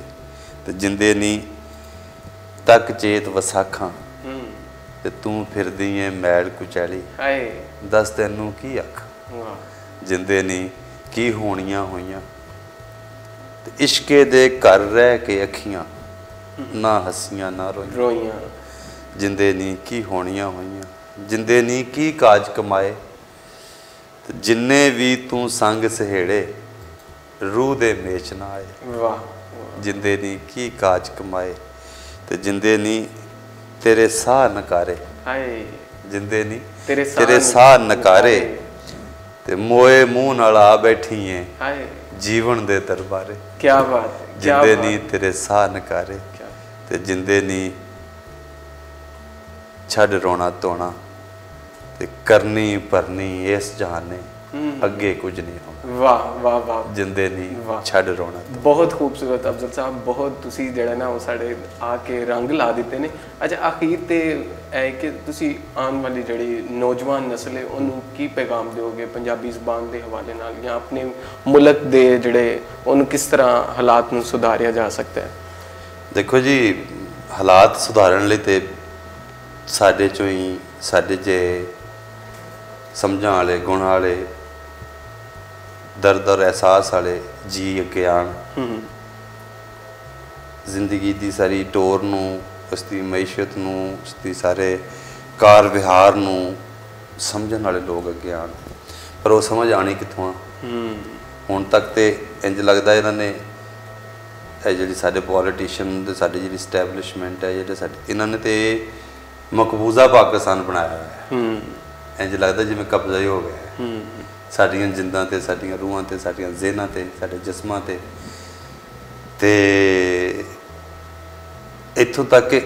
ਤੇ ਜਿੰਦੇ ਨਹੀਂ ਤੱਕ ਚੇਤ ਵਸਾਖਾਂ, ਤੇ ਤੂੰ ਫਿਰਦੀ ਏ ਮੈਲ ਕੁਚੈਲੀ, ਦੱਸ ਤੈਨੂੰ ਕੀ ਆਖਾਂ, ਜਿੰਦੇ ਨਹੀਂ ਕੀ ਹੋਣੀਆਂ ਹੋਈਆਂ, ਤੇ ਇਸ਼ਕੇ ਦੇ ਘਰ ਰਹਿ ਕੇ ਅੱਖੀਆਂ ਨਾ ਹੱਸੀਆਂ ਨਾ ਰੋਈਆਂ, ਜਿੰਦੇ ਨਹੀਂ ਕੀ ਹੋਣੀਆਂ ਹੋਈਆਂ, ਜਿੰਦੇ ਨਹੀਂ ਕੀ ਕਾਜ ਕਮਾਏ, ਤੇ ਜਿੰਨੇ ਵੀ ਤੂੰ ਸੰਗ ਸਹੇੜੇ ਰੂਹ ਦੇ ਮੇਚ ਨਾ ਆਏ, ਜਿੰਦੇ ਨਹੀਂ ਕੀ ਕਾਜ ਕਮਾਏ, ਤੇ ਜਿੰਦੇ ਨਹੀਂ ਤੇਰੇ ਸਾਹ ਨਕਾਰੇ, ਜਿੰਦੇ ਨਹੀਂ ਤੇਰੇ ਸਾਹ ਨਕਾਰੇ, ਤੇ ਮੋਏ ਮੂੰਹ ਨਾਲ ਆ ਬੈਠੀ ਏ ਜੀਵਨ ਦੇ ਦਰਬਾਰੇ, ਕਿਆ ਬਾਤ, ਜਿੰਦੇ ਨਹੀਂ ਤੇਰੇ ਸਾਹ ਨਕਾਰੇ, ਤੇ ਜਿੰਦੇ ਨਹੀਂ ਛੱਡ ਰੋਣਾ ਧੋਣਾ, ਤੇ ਕਰਨੀ ਭਰਨੀ ਇਸ ਜਹਾਨੇ ਅੱਗੇ ਕੁਝ ਨਹੀਂ ਹੋਣਾ। ਵਾਹ ਵਾਹ ਵਾਹ, ਜਿੰਦੇ ਨਹੀਂ ਛੱਡ ਰੋਣਾ। ਬਹੁਤ ਖੂਬਸੂਰਤ ਅਫਜ਼ਲ ਸਾਹਿਬ, ਬਹੁਤ ਤੁਸੀਂ ਜਿਹੜਾ ਨਾ ਉਹ ਸਾਡੇ ਆ ਕੇ ਰੰਗ ਲਾ ਦਿੱਤੇ ਨੇ। ਅੱਛਾ ਆਖਿਰ ਤੇ ਹੈ ਕਿ ਤੁਸੀਂ ਆਉਣ ਵਾਲੀ ਜਿਹੜੀ ਨੌਜਵਾਨ ਨਸਲ ਹੈ ਉਹਨੂੰ ਕੀ ਪੈਗਾਮ ਦਿਓਗੇ ਪੰਜਾਬੀ ਜ਼ੁਬਾਨ ਦੇ ਹਵਾਲੇ ਨਾਲ, ਜਾਂ ਆਪਣੇ ਮੁਲਕ ਦੇ ਜਿਹੜੇ ਉਹਨੂੰ ਕਿਸ ਤਰ੍ਹਾਂ ਹਾਲਾਤ ਨੂੰ ਸੁਧਾਰਿਆ ਜਾ ਸਕਦਾ ਹੈ? ਦੇਖੋ ਜੀ, ਹਾਲਾਤ ਸੁਧਾਰਨ ਲਈ ਤੇ ਸਾਡੇ ਚੋਂ ਹੀ ਸਾਡੇ ਜੇ ਸਮਝਣ ਵਾਲੇ, ਗੁਣ ਵਾਲੇ, ਦਰਦ ਔਰ ਅਹਿਸਾਸ ਵਾਲੇ ਜੀ ਅੱਗੇ ਆਉਣ, ਜ਼ਿੰਦਗੀ ਦੀ ਸਾਰੀ ਟੋਰ ਨੂੰ, ਉਸਦੀ ਮਈਸ਼ਤ ਨੂੰ, ਉਸਦੀ ਸਾਰੇ ਕਾਰ ਵਿਹਾਰ ਨੂੰ ਸਮਝਣ ਵਾਲੇ ਲੋਕ ਅੱਗੇ ਆਉਣ। ਪਰ ਉਹ ਸਮਝ ਆਣੀ ਕਿੱਥੋਂ ਆ? ਹੁਣ ਤੱਕ ਤੇ ਇੰਜ ਲੱਗਦਾ ਇਹਨਾਂ ਨੇ, ਇਹ ਜਿਹੜੀ ਸਾਡੇ ਪੋਲੀਟੀਸ਼ੀਅਨ ਤੇ ਸਾਡੀ ਜਿਹੜੀ ਸਟੈਬਲਿਸ਼ਮੈਂਟ ਹੈ, ਜਿਹੜੇ ਸਾਡੇ, ਇਹਨਾਂ ਨੇ ਤੇ ਮਕਬੂਜ਼ਾ ਪਾਕਿਸਤਾਨ ਬਣਾਇਆ ਹੋਇਆ ਹੈ। ਇੰਜ ਲੱਗਦਾ ਜਿਵੇਂ ਕਬਜ਼ਾ ਹੀ ਹੋ ਗਿਆ ਹੈ ਸਾਡੀਆਂ ਜਿੰਦਾਂ ਤੇ, ਸਾਡੀਆਂ ਰੂਹਾਂ ਤੇ, ਸਾਡੀਆਂ ਜ਼ਿਹਨਾਂ ਤੇ, ਸਾਡੇ ਜਿਸਮਾਂ ਤੇ। ਤੇ ਇੱਥੋਂ ਤੱਕ ਕਿ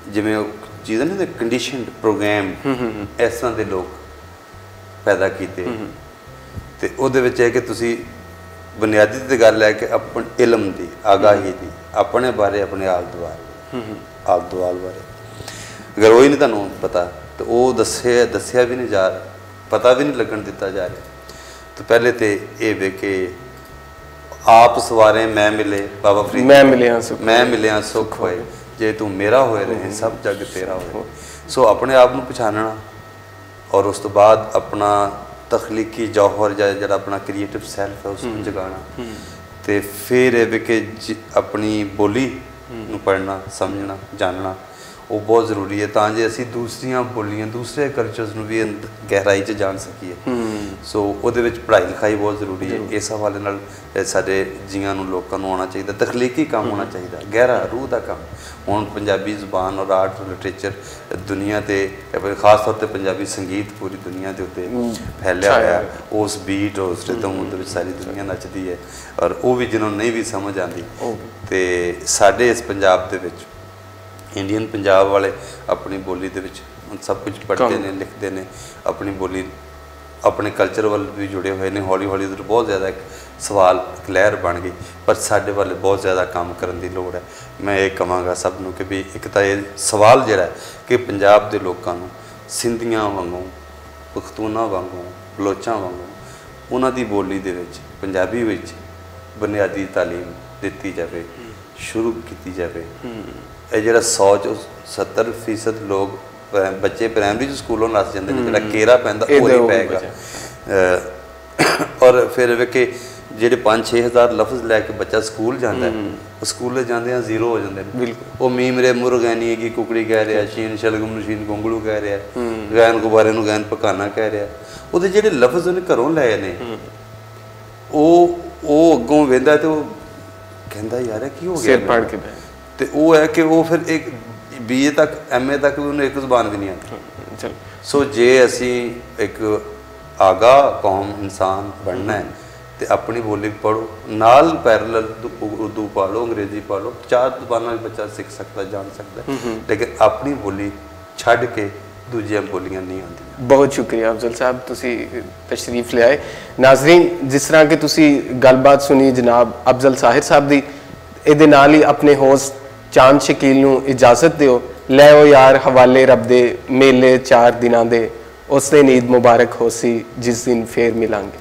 ਜਿਵੇਂ ਉਹ ਚੀਜ਼ਾਂ ਨੇ ਕੰਡੀਸ਼ਨਡ ਪ੍ਰੋਗਰਾਮ, ਇਸ ਤਰ੍ਹਾਂ ਦੇ ਲੋਕ ਪੈਦਾ ਕੀਤੇ। ਤੇ ਉਹਦੇ ਵਿੱਚ ਹੈ ਕਿ ਤੁਸੀਂ ਬੁਨਿਆਦੀ ਤੇ ਗੱਲ ਹੈ ਕਿ ਆਪਣੇ ਇਲਮ ਦੀ, ਆਗਾਹੀ ਦੀ, ਆਪਣੇ ਬਾਰੇ, ਆਪਣੇ ਆਲ ਦੁਆਲ ਬਾਰੇ ਅਗਰ ਉਹ ਹੀ ਨਹੀਂ ਤੁਹਾਨੂੰ ਪਤਾ, ਤਾਂ ਉਹ ਦੱਸਿਆ ਵੀ ਨਹੀਂ ਜਾ ਪਤਾ ਵੀ ਨਹੀਂ ਲੱਗਣ ਦਿੱਤਾ ਜਾ ਰਿਹਾ। ਤਾਂ ਪਹਿਲੇ ਤੇ ਇਹ ਵੇ ਕਿ ਆਪ ਸਵਾਰੇ ਮੈਂ ਮਿਲੇ, ਬਾਬਾ ਫਰੀਦ ਮੈਂ ਮਿਲਿਆ ਸੁਖ ਹੋਏ, ਜੇ ਤੂੰ ਮੇਰਾ ਹੋਏ ਰਹੇ ਸਭ ਜਗ ਤੇਰਾ ਹੋਏ। ਸੋ ਆਪਣੇ ਆਪ ਨੂੰ ਪਛਾਣਨਾ ਔਰ ਉਸ ਤੋਂ ਬਾਅਦ ਆਪਣਾ ਤਖਲੀਕੀ ਜੌਹਰ ਜਿਹੜਾ ਆਪਣਾ ਕ੍ਰੀਏਟਿਵ ਸੈਲਫ ਹੈ ਉਸ ਨੂੰ ਜਗਾਉਣਾ, ਤੇ ਫਿਰ ਇਹ ਵੇ ਕਿ ਆਪਣੀ ਬੋਲੀ ਨੂੰ ਪੜ੍ਹਨਾ, ਸਮਝਣਾ, ਜਾਣਨਾ ਉਹ ਬਹੁਤ ਜ਼ਰੂਰੀ ਹੈ, ਤਾਂ ਜੇ ਅਸੀਂ ਦੂਸਰੀਆਂ ਬੋਲੀਆਂ, ਦੂਸਰੇ ਕਲਚਰਸ ਨੂੰ ਵੀ ਗਹਿਰਾਈ 'ਚ ਜਾਣ ਸਕੀਏ। ਸੋ ਉਹਦੇ ਵਿੱਚ ਪੜ੍ਹਾਈ ਲਿਖਾਈ ਬਹੁਤ ਜ਼ਰੂਰੀ ਹੈ। ਇਸ ਹਵਾਲੇ ਨਾਲ ਸਾਡੇ ਜੀਆਂ ਨੂੰ, ਲੋਕਾਂ ਨੂੰ ਆਉਣਾ ਚਾਹੀਦਾ, ਤਖਲੀਕੀ ਕੰਮ ਹੋਣਾ ਚਾਹੀਦਾ, ਗਹਿਰਾ ਰੂਹ ਦਾ ਕੰਮ। ਹੁਣ ਪੰਜਾਬੀ ਜ਼ੁਬਾਨ ਔਰ ਆਰਟ ਲਿਟਰੇਚਰ ਦੁਨੀਆ 'ਤੇ, ਖਾਸ ਤੌਰ 'ਤੇ ਪੰਜਾਬੀ ਸੰਗੀਤ ਪੂਰੀ ਦੁਨੀਆ ਦੇ ਉੱਤੇ ਫੈਲਿਆ ਹੋਇਆ। ਉਸ ਬੀਟ, ਉਸ ਰਿਦਮ ਦੇ ਵਿੱਚ ਸਾਰੀ ਦੁਨੀਆ ਨੱਚਦੀ ਹੈ, ਔਰ ਉਹ ਵੀ ਜਿਹਨਾਂ ਨੂੰ ਨਹੀਂ ਵੀ ਸਮਝ ਆਉਂਦੀ। ਅਤੇ ਸਾਡੇ ਇਸ ਪੰਜਾਬ ਦੇ ਵਿੱਚ ਇੰਡੀਅਨ ਪੰਜਾਬ ਵਾਲੇ ਆਪਣੀ ਬੋਲੀ ਦੇ ਵਿੱਚ ਸਭ ਕੁਝ ਪੜ੍ਹਦੇ ਨੇ, ਲਿਖਦੇ ਨੇ, ਆਪਣੀ ਬੋਲੀ, ਆਪਣੇ ਕਲਚਰ ਵੱਲ ਵੀ ਜੁੜੇ ਹੋਏ ਨੇ। ਹੌਲੀ ਹੌਲੀ ਉਧਰ ਬਹੁਤ ਜ਼ਿਆਦਾ ਇੱਕ ਸਵਾਲ, ਇੱਕ ਲਹਿਰ ਬਣ ਗਈ, ਪਰ ਸਾਡੇ ਵੱਲ ਬਹੁਤ ਜ਼ਿਆਦਾ ਕੰਮ ਕਰਨ ਦੀ ਲੋੜ ਹੈ। ਮੈਂ ਇਹ ਕਹਾਂਗਾ ਸਭ ਨੂੰ ਕਿ ਵੀ ਇੱਕ ਤਾਂ ਇਹ ਸਵਾਲ ਜਿਹੜਾ ਕਿ ਪੰਜਾਬ ਦੇ ਲੋਕਾਂ ਨੂੰ ਸਿੰਧੀਆਂ ਵਾਂਗੂ, ਪਖਤੂਨਾਂ ਵਾਂਗੂ, ਬਲੋਚਾਂ ਵਾਂਗੂ ਉਹਨਾਂ ਦੀ ਬੋਲੀ ਦੇ ਵਿੱਚ, ਪੰਜਾਬੀ ਵਿੱਚ ਬੁਨਿਆਦੀ ਤਾਲੀਮ ਦਿੱਤੀ ਜਾਵੇ, ਸ਼ੁਰੂ ਕੀਤੀ ਜਾਵੇ। ਇਹ ਜਿਹੜਾ 100 'ਚੋਂ 70% ਲੋਕ ਬੱਚੇ ਪ੍ਰਾਇਮਰੀ 'ਚ ਸਕੂਲੋਂ ਨੱਸ ਜਾਂਦੇ ਨੇ, ਜਿਹੜਾ ਕੇਰਾ ਪੈਂਦਾ ਉਹ ਨਹੀਂ ਪਏਗਾ। ਔਰ ਫਿਰ ਵੇਖੇ ਜਿਹੜੇ 5-6 ਹਜ਼ਾਰ ਲਫ਼ਜ਼ ਲੈ ਕੇ ਬੱਚਾ ਸਕੂਲ ਜਾਂਦਾ, ਉਹ ਸਕੂਲੇ ਜਾਂਦਿਆਂ ਜ਼ੀਰੋ ਹੋ ਜਾਂਦੇ ਨੇ। ਉਹ ਮੀਮ ਰੇ ਮੁਰਗੈਨੀ ਹੈਗੀ ਕੁਕੜੀ ਕਹਿ ਰਿਹਾ, ਸ਼ੀਨ ਸ਼ਲਗਮ ਨੂੰ ਸ਼ੀਨ ਗੋਂਗਲੂ ਕਹਿ ਰਿਹਾ, ਗੈਨ ਗੁਬਾਰੇ ਨੂੰ ਗੈਨ ਪਕਾਨਾ ਕਹਿ ਰਿਹਾ। ਉਹਦੇ ਜਿਹੜੇ ਲਫ਼ਜ਼ ਉਹਨੇ ਘਰੋਂ ਲਏ ਨੇ, ਉਹ ਅੱਗੋਂ ਵੇਂਦਾ ਤੇ ਉਹ ਕਹਿੰਦਾ ਯਾਰ ਕੀ ਹੋ ਗਿਆ। ਤੇ ਉਹ ਹੈ ਕਿ ਉਹ ਫਿਰ ਇੱਕ BA ਤੱਕ, MA ਤੱਕ ਵੀ ਉਹਨੂੰ ਇੱਕ ਜ਼ੁਬਾਨ ਵੀ ਨਹੀਂ ਆਉਂਦੀ। ਸੋ ਜੇ ਅਸੀਂ ਇੱਕ ਆਗਾਹ ਕੌਮ, ਇਨਸਾਨ ਬਣਨਾ ਹੈ ਤੇ ਆਪਣੀ ਬੋਲੀ ਪੜ੍ਹੋ, ਨਾਲ ਪੈਰਲਲ ਉਰਦੂ ਪੜ੍ਹ ਲਓ, ਅੰਗਰੇਜ਼ੀ ਪੜ੍ਹ ਲਓ, 4 ਜ਼ੁਬਾਨਾਂ ਵੀ ਬੱਚਾ ਸਿੱਖ ਸਕਦਾ, ਜਾਣ ਸਕਦਾ, ਲੇਕਿਨ ਆਪਣੀ ਬੋਲੀ ਛੱਡ ਕੇ ਦੂਜੀਆਂ ਬੋਲੀਆਂ ਨਹੀਂ ਆਉਂਦੀਆਂ। ਬਹੁਤ ਸ਼ੁਕਰੀਆ ਅਫਜ਼ਲ ਸਾਹਿਬ, ਤੁਸੀਂ ਤਸ਼ਰੀਫ ਲਿਆਏ। ਨਾਜ਼ਰੀਨ, ਜਿਸ ਤਰ੍ਹਾਂ ਕਿ ਤੁਸੀਂ ਗੱਲਬਾਤ ਸੁਣੀ ਜਨਾਬ ਅਫਜ਼ਲ ਸਾਹਿਰ ਸਾਹਿਬ ਦੀ, ਇਹਦੇ ਨਾਲ ਹੀ ਆਪਣੇ ਹੋਸਟ ਚਾਂਦ ਸ਼ਕੀਲ ਨੂੰ ਇਜਾਜ਼ਤ ਦਿਓ। ਲੈ ਓ ਯਾਰ ਹਵਾਲੇ ਰੱਬ ਦੇ, ਮੇਲੇ 4 ਦਿਨਾਂ ਦੇ, ਉਸ ਦਿਨ ਈਦ ਮੁਬਾਰਕ ਹੋਸੀ ਜਿਸ ਦਿਨ ਫੇਰ ਮਿਲਾਂਗੇ।